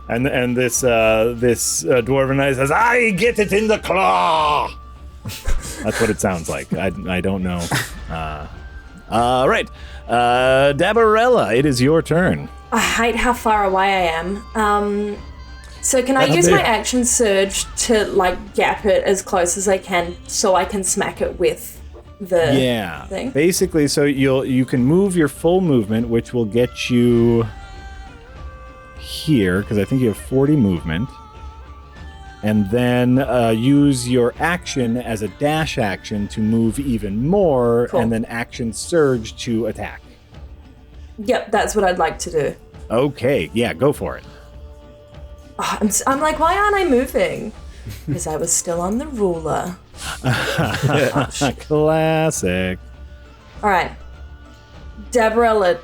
S5: And this dwarven knight says, "I get it in the claw." That's what it sounds like. I don't know. Right, Dabarella, it is your turn.
S3: I hate how far away I am. So can I use my action surge to gap it as close as I can so I can smack it with the thing?
S5: Basically, so you can move your full movement, which will get you here, because I think you have 40 movement. And then use your action as a dash action to move even more,
S3: Cool.
S5: and then action surge to attack.
S3: Yep, that's what I'd like to do.
S5: Okay, yeah, go for it.
S3: Oh, I'm like, why aren't I moving? Because I was still on the ruler.
S5: Classic.
S3: All right. Dabrella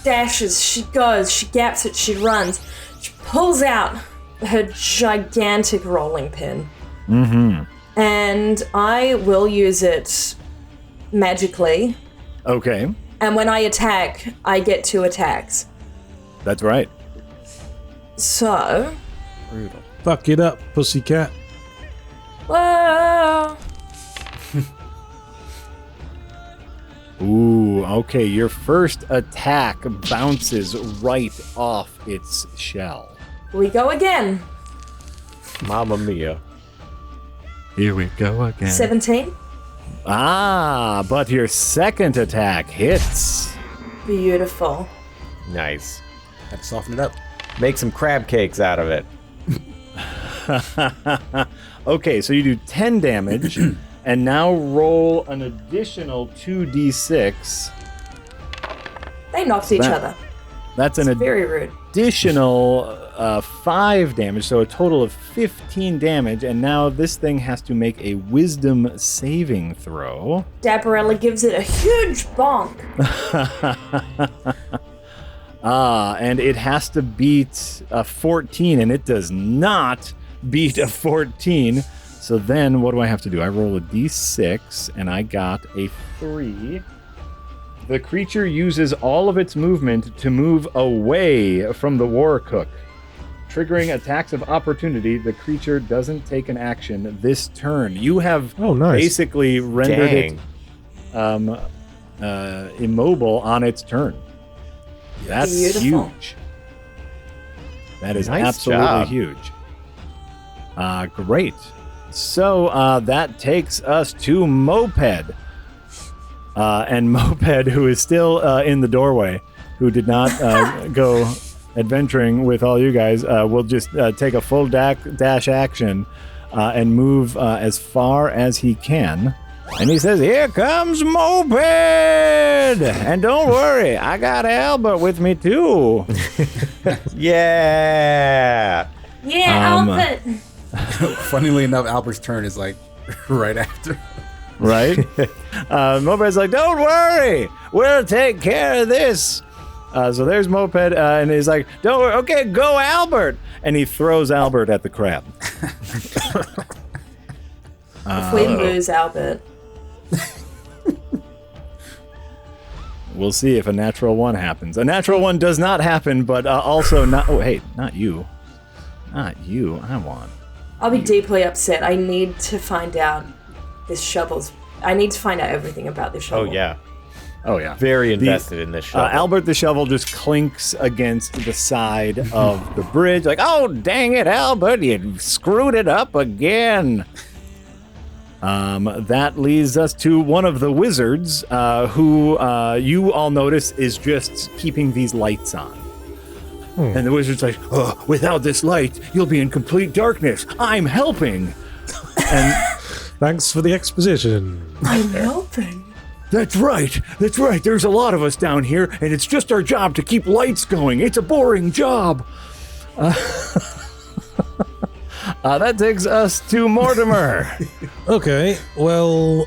S3: dashes, she goes, she gaps it, she runs. She pulls out her gigantic rolling pin.
S5: Mm-hmm.
S3: And I will use it magically.
S5: Okay,
S3: And when I attack, I get 2 attacks.
S5: that's right.
S3: So,
S4: Brutal.
S2: Fuck it up, pussycat.
S3: whoa.
S5: Ooh, okay, your first attack bounces right off its shell.
S3: We go again.
S6: Mamma mia.
S5: Here we go again.
S3: 17.
S5: Ah, but your second attack hits.
S3: Beautiful.
S6: Nice.
S4: Had to soften it up.
S6: Make some crab cakes out of it.
S5: Okay, so you do 10 damage, and now roll an additional 2d6.
S3: They knocked each
S5: That-
S3: other.
S5: That's an
S3: Very rude.
S5: additional 5 damage, so a total of 15 damage, and now this thing has to make a wisdom saving throw.
S3: Dabarella gives it a huge bonk.
S5: And it has to beat a 14, and it does not beat a 14. So then what do I have to do? I roll a d6, and I got a 3. The creature uses all of its movement to move away from the war cook. Triggering attacks of opportunity, the creature doesn't take an action this turn. You have basically rendered
S6: Dang.
S5: it immobile on its turn. That's
S3: Beautiful.
S5: huge. That is
S6: Nice
S5: absolutely
S6: job.
S5: huge. Great. So that takes us to Moped. And Moped, who is still in the doorway, who did not go adventuring with all you guys, will just take a full dash action and move as far as he can. And he says, "Here comes Moped! And don't worry, I got Albert with me too."
S6: Yeah.
S3: Yeah, Albert.
S4: Funnily enough, Albert's turn is like right after.
S5: Right? Moped's like, "Don't worry, we'll take care of this." So there's Moped, and he's like, "Don't worry, okay, go Albert!" And he throws Albert at the crab.
S3: If we lose Albert.
S5: We'll see if a natural 1 happens. A natural 1 does not happen, but also not... Oh, hey, not you. Not you. I want...
S3: I'll be deeply upset. I need to find out this shovel's... I need to find out everything about this
S6: Oh,
S3: shovel.
S6: yeah.
S5: Oh, yeah.
S6: Very invested in this shovel.
S5: Albert the shovel just clinks against the side of the bridge. Like, "Oh, dang it, Albert, you screwed it up again." That leads us to one of the wizards, who you all notice is just keeping these lights on. And the wizard's like, "Oh, without this light, you'll be in complete darkness. I'm helping." And
S2: Thanks for the exposition.
S3: I'm helping.
S5: That's right. There's a lot of us down here, and it's just our job to keep lights going. It's a boring job. That takes us to Mortimer.
S2: Okay, well,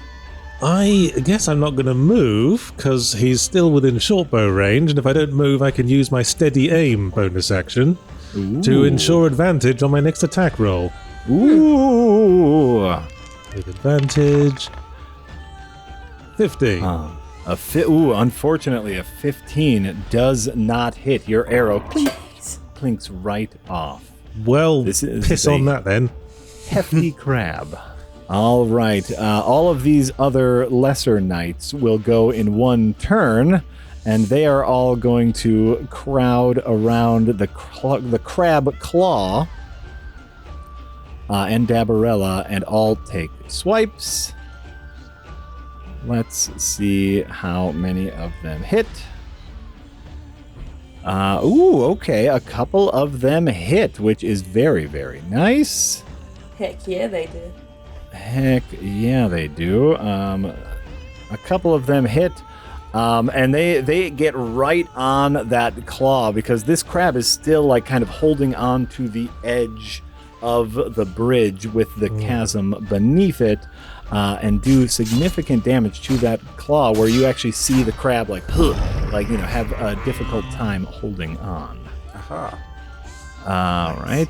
S2: I guess I'm not going to move, because he's still within shortbow range, and if I don't move, I can use my steady aim bonus action to ensure advantage on my next attack roll.
S5: Ooh.
S2: With advantage... 15.
S5: Unfortunately, a 15 does not hit. Your arrow clinks right off.
S2: Well,
S5: This is
S2: piss
S5: a-
S2: on that then.
S5: Hefty crab. All right. All of these other lesser knights will go in one turn, and they are all going to crowd around the crab claw and Dabarella, and all take swipes. Let's see how many of them hit. Okay. A couple of them hit, which is very, very nice.
S3: Heck yeah, they do.
S5: Heck yeah, they do. A couple of them hit. And they get right on that claw because this crab is still like kind of holding on to the edge of the bridge with the chasm beneath it, and do significant damage to that claw where you actually see the crab have a difficult time holding on. All right.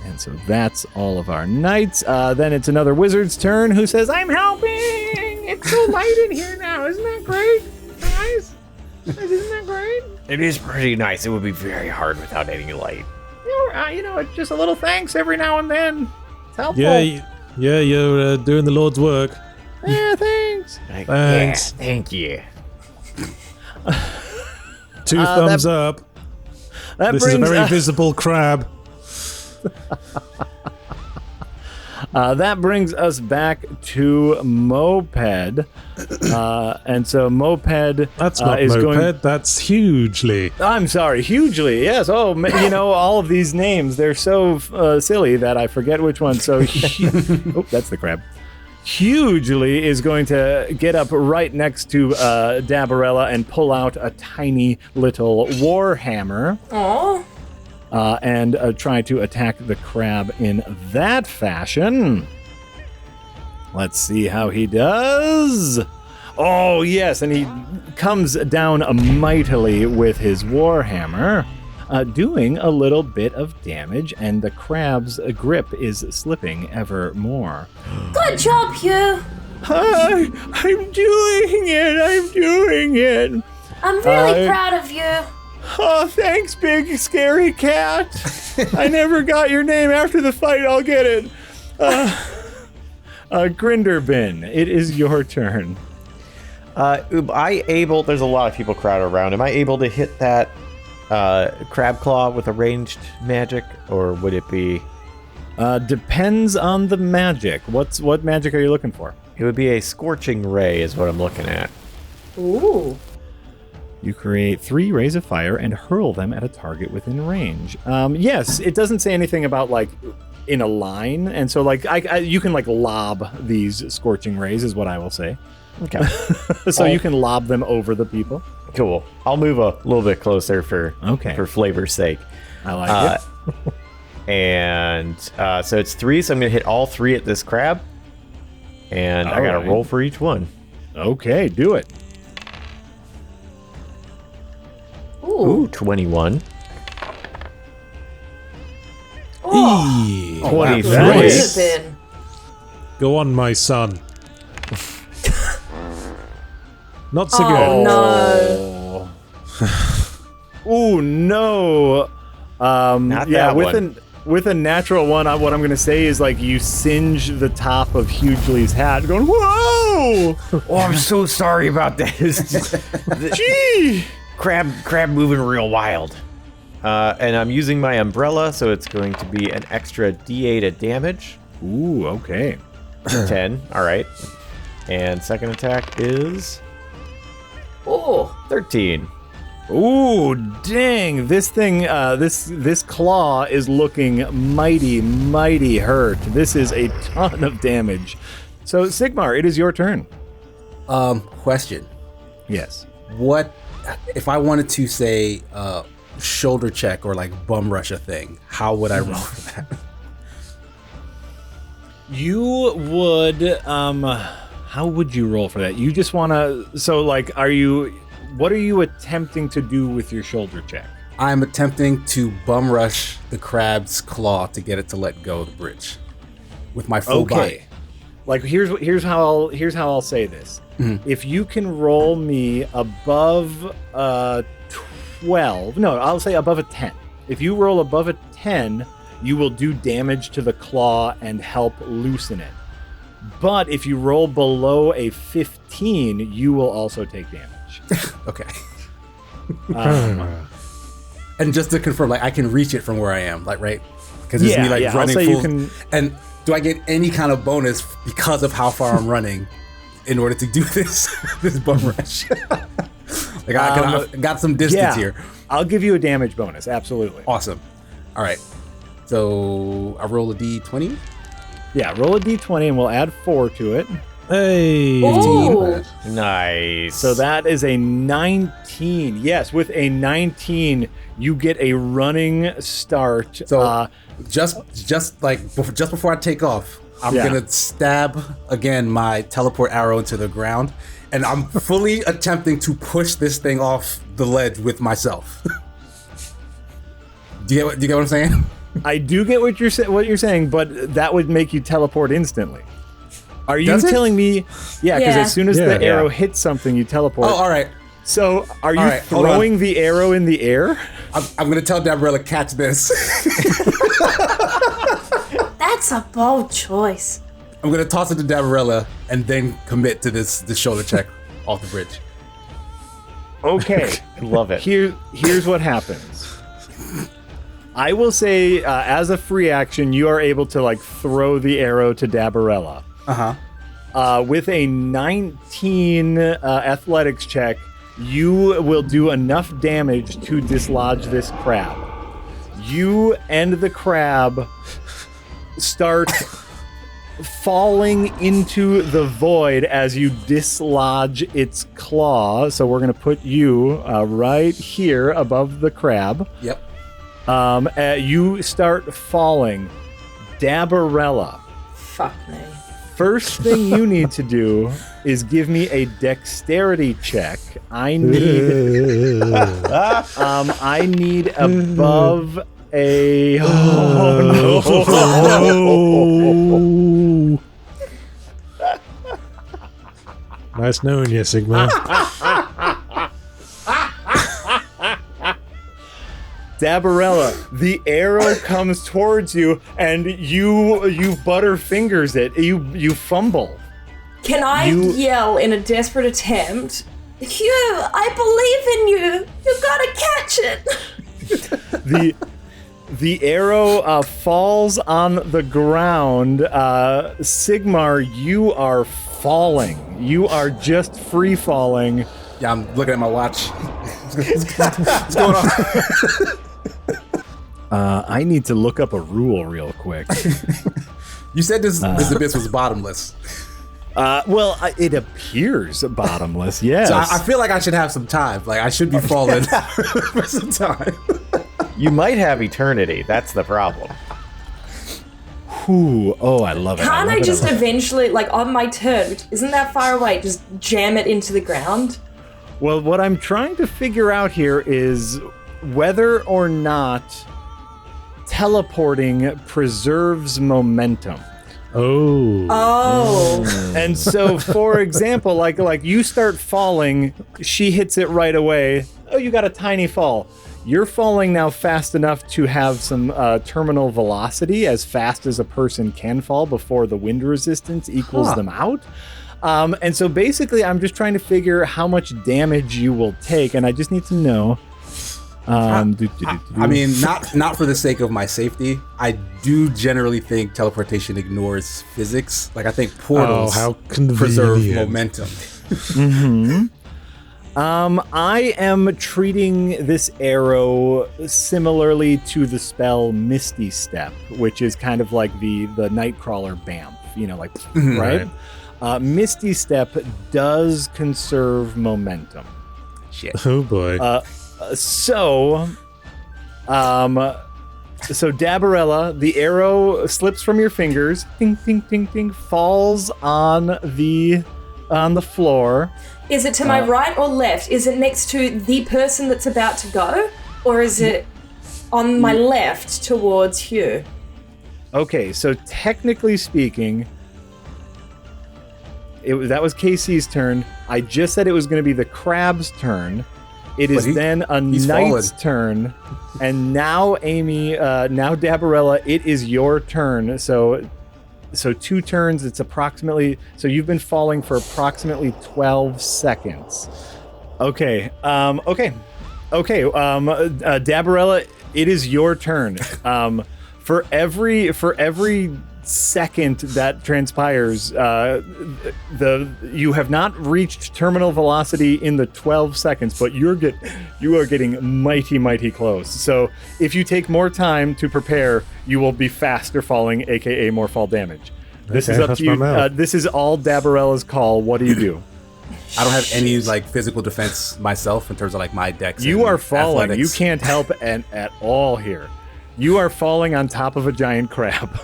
S5: And so that's all of our knights. Then it's another wizard's turn who says, I'm helping! It's so light in here now. Isn't that great, guys? Isn't that great?
S6: It is pretty nice. It would be very hard without any light.
S5: It's just a little thanks every now and then. It's helpful.
S2: Yeah, you're doing the Lord's work.
S5: Yeah, thanks.
S2: Thanks.
S6: Yeah, thank you.
S2: 2 thumbs up. This is a very visible crab.
S5: That brings us back to Moped. And so Moped
S2: That's not
S5: is
S2: Moped, that's Hugely.
S5: I'm sorry, Hugely, yes. Oh, all of these names, they're so silly that I forget which one. So, that's the crab. Hugely is going to get up right next to Dabarella and pull out a tiny little warhammer.
S3: Aww.
S5: And try to attack the crab in that fashion. Let's see how he does. Oh, yes, and he comes down mightily with his warhammer, doing a little bit of damage, and the crab's grip is slipping ever more.
S3: Good job, Hugh.
S5: I'm doing it.
S3: I'm really proud of you.
S5: Oh, thanks, big scary cat. I never got your name after the fight. I'll get it. Grinderbin, it is your turn.
S6: There's a lot of people crowded around. Am I able to hit that crab claw with a ranged magic, or would it be?
S5: Depends on the magic. What magic are you looking for?
S6: It would be a scorching ray is what I'm looking at.
S3: Ooh.
S5: You create 3 rays of fire and hurl them at a target within range. Yes, it doesn't say anything about like in a line, and so like you can like lob these scorching rays, is what I will say.
S6: Okay.
S5: So you can lob them over the people.
S6: Cool. I'll move a little bit closer for flavor's sake.
S5: I like it.
S6: And so it's 3, so I'm gonna hit all 3 at this crab, and I gotta roll for each one.
S5: Okay, do it.
S6: Ooh, 21.
S3: Oh,
S6: 23.
S3: nice.
S2: Go on, my son. Not so good.
S3: Oh, no.
S5: Ooh, no.
S6: Not that one.
S5: With a natural one, what I'm going to say is like you singe the top of Hugely's hat, going, whoa!
S6: Oh, I'm so sorry about this.
S5: Gee!
S6: Crab moving real wild. And I'm using my umbrella, so it's going to be an extra D8 of damage.
S5: Ooh, okay.
S6: 10, all right. And second attack is...
S3: Oh.
S6: 13.
S5: Ooh, dang! This thing, this claw is looking mighty hurt. This is a ton of damage. So, Sigmar, it is your turn.
S4: Question.
S5: Yes.
S4: What if I wanted to say shoulder check or like bum rush a thing? How would I roll for that?
S5: You would, how would you roll for that? You just want to, so like, what are you attempting to do with your shoulder check?
S4: I'm attempting to bum rush the crab's claw to get it to let go of the bridge with my full body.
S5: Like here's how I'll say this. Mm-hmm. If you can roll me above 12, no, I'll say above a 10. If you roll above a 10, you will do damage to the claw and help loosen it. But if you roll below a 15, you will also take damage.
S4: Okay. And just to confirm, like I can reach it from where I am, like right? Because it's me like running full. And do I get any kind of bonus because of how far I'm running in order to do this bum rush. Like I got some distance here.
S5: I'll give you a damage bonus. Absolutely.
S4: Awesome. All right. So I roll a d20.
S5: Yeah, roll a d20 and we'll add 4 to it.
S2: Hey.
S3: Ooh.
S6: Nice.
S5: So that is a 19. Yes, with a 19, you get a running start.
S4: So just before I take off, I'm gonna stab again my teleport arrow into the ground, and I'm fully attempting to push this thing off the ledge with myself. Do you get what I'm saying?
S5: I do get what you're saying, but that would make you teleport instantly. Are you
S4: Does it?
S5: telling me? Yeah, because
S3: Yeah.
S5: as soon as the arrow hits something, you teleport.
S4: Oh, all right.
S5: So are you
S4: All right, hold on.
S5: throwing the arrow in the air?
S4: I'm gonna tell Dabrella, catch this.
S3: That's a bold choice.
S4: I'm gonna toss it to Dabrella and then commit to this shoulder check off the bridge.
S5: Okay.
S6: Love it.
S5: Here's what happens. I will say, as a free action, you are able to like throw the arrow to Dabarella. With a 19 athletics check, you will do enough damage to dislodge this crab. You and the crab start falling into the void as you dislodge its claw. So we're going to put you right here above the crab.
S4: Yep.
S5: You start falling. Dabarella.
S3: Fuck me.
S5: First thing you need to do is give me a dexterity check. I need I need above a
S2: Nice knowing you, Sigma.
S5: Dabarella, the arrow comes towards you and you butter fingers it. You fumble.
S3: Can I yell in a desperate attempt? Hugh, I believe in you. You gotta catch it.
S5: The arrow falls on the ground. Sigmar, you are falling. You are just free falling.
S4: Yeah, I'm looking at my watch. What's going on?
S5: I need to look up a rule real quick.
S4: You said this abyss was bottomless.
S5: Well, it appears bottomless, yes.
S4: So I feel like I should have some time. Like I should be falling for some time.
S6: You might have eternity. That's the problem.
S5: Ooh, oh, I love it.
S3: Can't I
S5: love it,
S3: just
S5: love it.
S3: eventually, like on my turn, which isn't that far away, just jam it into the ground?
S5: Well, what I'm trying to figure out here is whether or not teleporting preserves momentum.
S3: Oh.
S5: And so, for example, like you start falling, she hits it right away. Oh, you got a tiny fall. You're falling now fast enough to have some terminal velocity, as fast as a person can fall before the wind resistance equals them out. And so basically, I'm just trying to figure how much damage you will take, and I just need to know.
S4: I mean, not for the sake of my safety. I do generally think teleportation ignores physics. Like I think portals
S2: how
S4: preserve
S2: convenient.
S4: momentum.
S5: I am treating this arrow similarly to the spell Misty Step, which is kind of like the Nightcrawler BAMF, you know, like, right? Misty Step does conserve momentum.
S4: Shit.
S2: Oh boy.
S5: So Dabarella, the arrow slips from your fingers, ding, ding, ding, ding, falls on the floor.
S3: Is it to my right or left? Is it next to the person that's about to go? Or is it on my left towards Hugh?
S5: Okay, so technically speaking, that was Casey's turn. I just said it was going to be the crab's turn. It is then a knight's turn, and now Amy, now Dabarella, it is your turn. So 2 turns. It's approximately. So you've been falling for approximately 12 seconds. Okay. Dabarella, it is your turn. For every second that transpires, you have not reached terminal velocity in the 12 seconds, but you are getting mighty close. So if you take more time to prepare, you will be faster falling, aka more fall damage. This is up to you. This is all Dabarella's call. What do you do?
S4: I don't have any like physical defense myself in terms of like my dex.
S5: You are falling.
S4: Athletics.
S5: You can't help at all here. You are falling on top of a giant crab.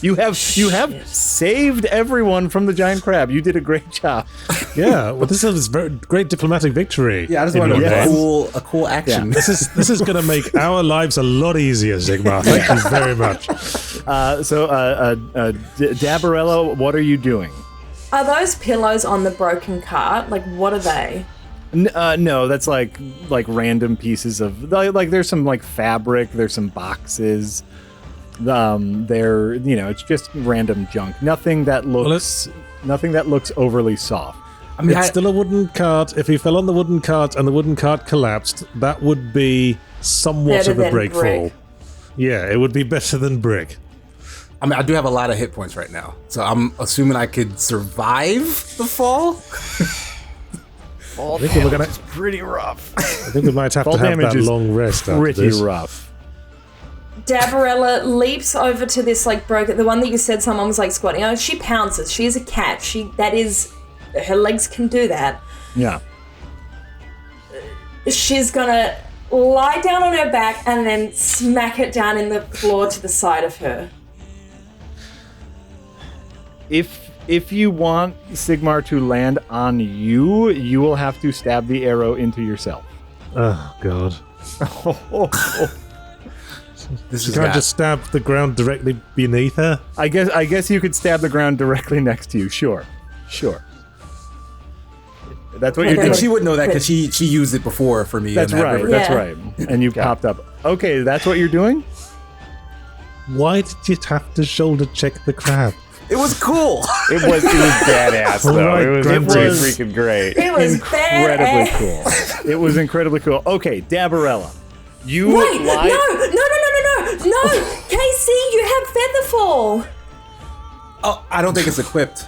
S5: You have saved everyone from the giant crab. You did a great job.
S2: Yeah, well, this is a very great diplomatic victory.
S4: Yeah, I just want a cool action.
S2: Yeah. This is going to make our lives a lot easier, Sigmar. Thank you very much.
S5: Dabarella, what are you doing?
S3: Are those pillows on the broken cart? Like, what are they?
S5: No, that's like random pieces of like there's some like fabric, there's some boxes. It's just random junk. Nothing that looks overly soft.
S2: I mean, it's still a wooden cart. If he fell on the wooden cart and the wooden cart collapsed, that would be somewhat of a breakfall. Yeah, it would be better than brick.
S4: I mean, I do have a lot of hit points right now, so I'm assuming I could survive the fall.
S5: Fall damage is pretty rough.
S2: I think we might have to have that long rest after
S5: pretty
S2: this.
S5: rough.
S3: Dabarella leaps over to this like broken, the one that you said someone was like squatting. Oh, she pounces. She is a cat. Her legs can do that.
S5: Yeah.
S3: She's gonna lie down on her back and then smack it down in the floor to the side of her.
S5: If you want Sigmar to land on you, you will have to stab the arrow into yourself.
S2: Oh God.
S4: This
S2: can't just stab the ground directly beneath her.
S5: I guess you could stab the ground directly next to you. Sure. That's what you're doing.
S4: And she would know that because she used it before for me.
S5: That's right. That's right. And you popped up. Okay, that's what you're doing?
S2: Why did you have to shoulder check the crab?
S4: It was cool.
S6: It was badass though. It was freaking great.
S3: It was
S5: incredibly
S3: badass.
S5: cool. It was incredibly cool. Okay, Dabarella. You
S3: Wait,
S5: lied.
S3: No, KC, you have Featherfall.
S4: Oh, I don't think it's equipped.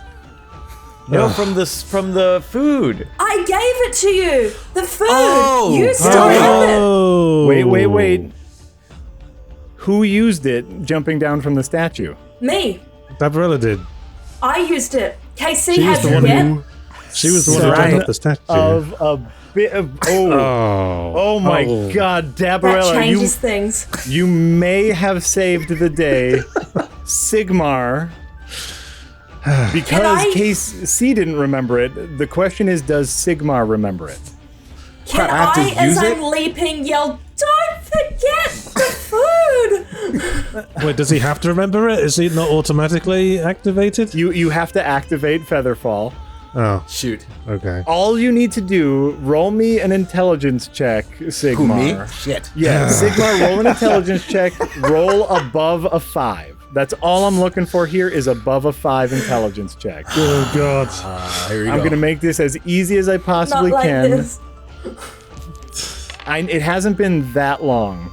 S6: No, from the food.
S3: I gave it to you. The food.
S4: Oh.
S3: You still have it.
S5: Wait. Who used it jumping down from the statue?
S3: Me.
S2: Dabarella did.
S3: I used it. KC
S2: She was
S3: has
S2: the
S3: it
S2: one
S3: yet.
S2: She was the one who jumped up the statue.
S5: Of a bit of oh my God, Dabarella,
S3: That changes things.
S5: You may have saved the day, Sigmar, because KC didn't remember it. The question is, does Sigmar remember it?
S3: Can
S4: I have to
S3: as
S4: use
S3: I'm
S4: it?
S3: leaping, yell, "Don't forget the food!"
S2: Wait, does he have to remember it? Is it not automatically activated?
S5: You have to activate Featherfall.
S2: Oh,
S4: Shoot.
S2: okay.
S5: All you need to do, roll me an intelligence check, Sigmar.
S4: Who, me? Shit.
S5: Yeah, Sigmar, roll an intelligence check. Roll above a 5. That's all I'm looking for here is above a 5 intelligence check.
S2: Oh God.
S4: Here we
S5: I'm
S4: go.
S5: gonna make this as easy as I possibly
S3: Not like
S5: can.
S3: this.
S5: It hasn't been that long.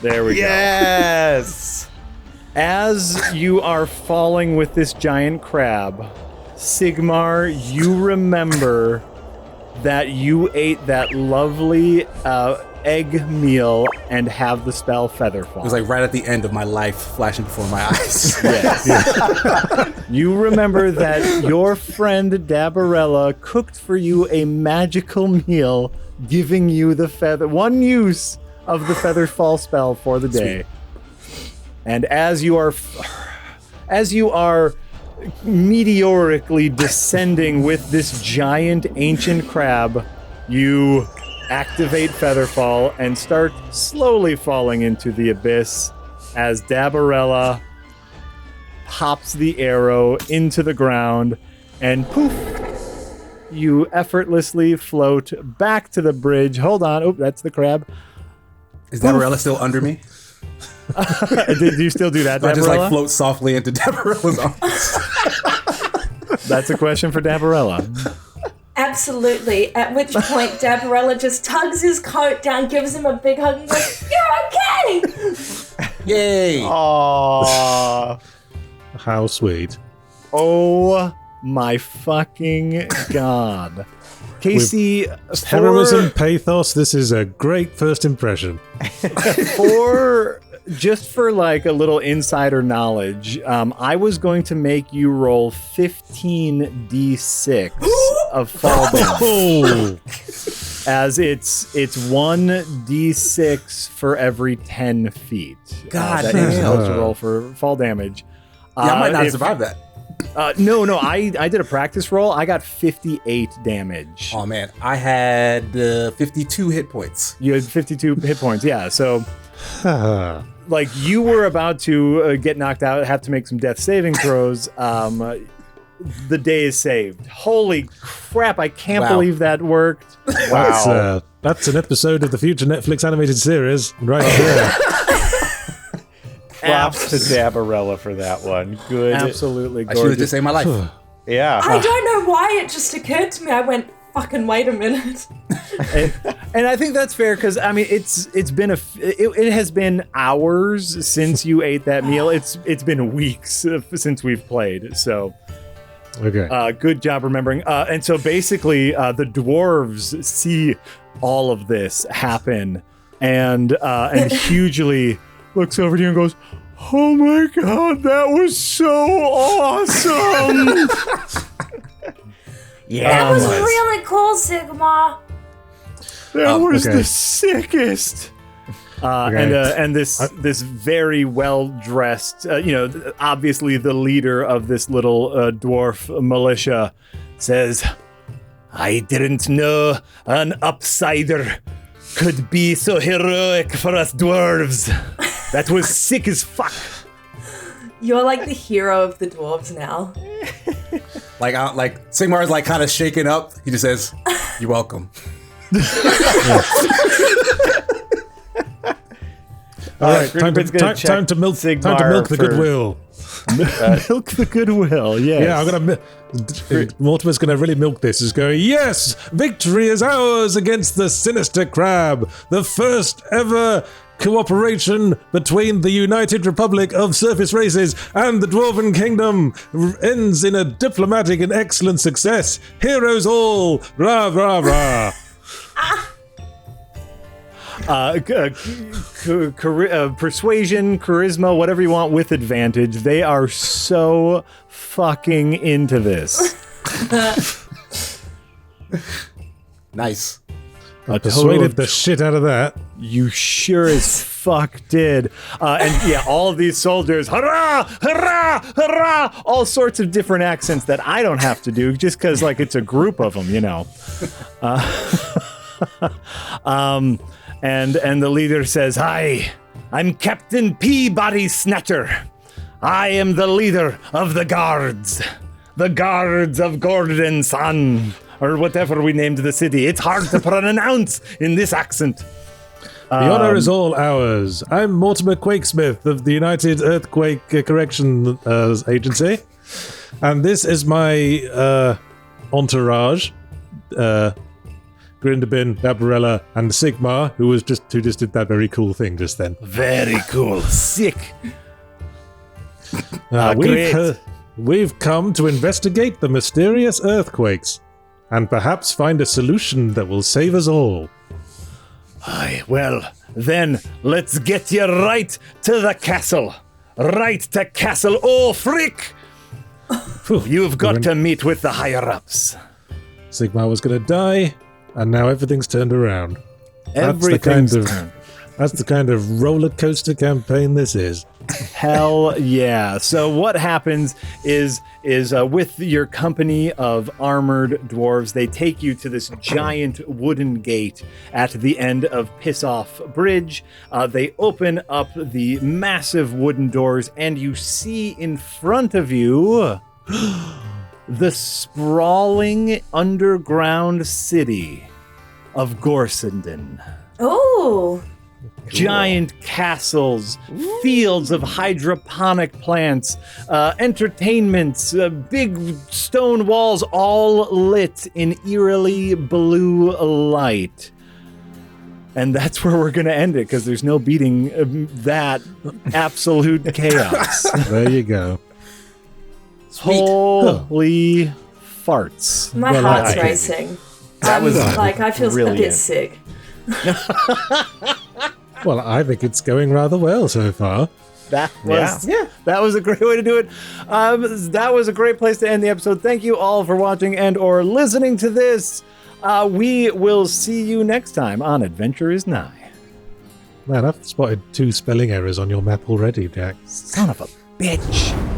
S5: There we go.
S6: Yes.
S5: As you are falling with this giant crab, Sigmar, you remember that you ate that lovely egg meal and have the spell Featherfall.
S4: It was like right at the end of my life flashing before my eyes.
S5: Yes. You remember that your friend Dabarella cooked for you a magical meal, giving you the one use of the Featherfall spell for the day. And as you are meteorically descending with this giant ancient crab, you activate Featherfall and start slowly falling into the abyss as Dabarella pops the arrow into the ground and poof, you effortlessly float back to the bridge. Hold on. Oh, that's the crab.
S4: Is Dabarella still under me?
S5: Did you still do that,
S4: I just
S5: Dabarella?
S4: like float softly into Dabarella's arms.
S5: That's a question for Dabarella.
S3: Absolutely. At which point, Dabarella just tugs his coat down, gives him a big hug, and goes, "You're okay."
S4: Yay!
S6: Aww.
S2: How sweet.
S5: Oh my fucking god. Casey,
S2: Heroism, pathos, this is a great first impression.
S5: just for like a little insider knowledge, I was going to make you roll 15d6 of fall damage.
S2: Oh,
S5: As it's 1d6 for every 10 feet.
S4: God
S5: that
S4: damn.
S5: you're supposed to roll for fall damage.
S4: Yeah, I might not survive that.
S5: No, I did a practice roll. I got 58 damage.
S4: Oh man, I had 52 hit points.
S5: You had 52 hit points, yeah. So, like, you were about to get knocked out, have to make some death saving throws. The day is saved. Holy crap, I can't
S4: Wow.
S5: believe that worked.
S2: that's an episode of the future Netflix animated series right there.
S6: Props to Dabarella for that one. Good.
S5: Absolutely
S4: I should have
S5: gorgeous.
S4: just saved my life.
S6: Yeah.
S3: I don't know why it just occurred to me. I went, fucking wait a minute.
S5: And I think that's fair because I mean it has been hours since you ate that meal. It's been weeks since we've played. So
S2: Okay.
S5: good job remembering. And so basically the dwarves see all of this happen and hugely looks over to you and goes, "Oh my god, that was so awesome!"
S6: Yeah.
S3: That was really cool, Sigma.
S5: That was
S2: okay.
S5: the sickest. And this very well dressed, obviously the leader of this little dwarf militia says, "I didn't know an upsider could be so heroic for us dwarves. That was sick as fuck."
S3: You're like the hero of the dwarves now.
S4: Like Sigmar's like kind of shaken up. He just says, "You're welcome."
S2: All right,
S6: Greenwood's gonna
S2: time to milk
S6: Sigmar
S2: the
S6: for-
S2: goodwill.
S5: Milk the goodwill, yes.
S2: Yeah, I'm gonna. Mortimer's gonna really milk this. Is going. Yes, victory is ours against the sinister crab. The first ever cooperation between the United Republic of Surface Races and the Dwarven Kingdom ends in a diplomatic and excellent success. Heroes all! Rah rah rah!
S5: Persuasion, charisma, whatever you want with advantage. They are so fucking into this.
S4: Nice.
S2: I persuaded the shit out of that.
S5: You sure as fuck did. And yeah, all of these soldiers, hurrah, hurrah, hurrah, all sorts of different accents that I don't have to do just because, like, it's a group of them, you know. And the leader says, "Hi, I'm Captain Peabody Snatcher. I am the leader of the guards of Gordon Sun, or whatever we named the city. It's hard to pronounce in this accent."
S2: The honor is all ours. I'm Mortimer Quakesmith of the United Earthquake Correction Agency, and this is my entourage. Grindabin, Dabarella, and Sigmar, who just did that very cool thing just then.
S5: Very cool. Sick. Great.
S2: We've come to investigate the mysterious earthquakes, and perhaps find a solution that will save us all.
S5: Aye, well, then let's get you right to the castle. Right to Castle Frick. You've got to meet with the higher-ups.
S2: Sigmar was going to die, and now everything's turned around.
S5: Everything's
S2: That's the kind of roller coaster campaign this is.
S5: Hell yeah. So what happens is with your company of armored dwarves, they take you to this giant wooden gate at the end of Piss Off Bridge. They open up the massive wooden doors, and you see in front of you the sprawling underground city of Gorson.
S3: Oh,
S5: Giant castles, fields of hydroponic plants, entertainments, big stone walls, all lit in eerily blue light. And that's where we're going to end it because there's no beating that absolute chaos.
S2: There you go.
S5: Holy farts.
S3: My
S2: Well,
S3: heart's
S2: I-
S3: racing.
S4: That was
S3: I feel a
S5: brilliant.
S3: bit sick.
S2: Well, I think it's going rather well so far.
S5: That was that was a great way to do it. That was a great place to end the episode. Thank you all for watching and or listening to this. We will see you next time on Adventure is Nigh.
S2: Man, I've spotted 2 spelling errors on your map already, Jack.
S5: Son of a bitch.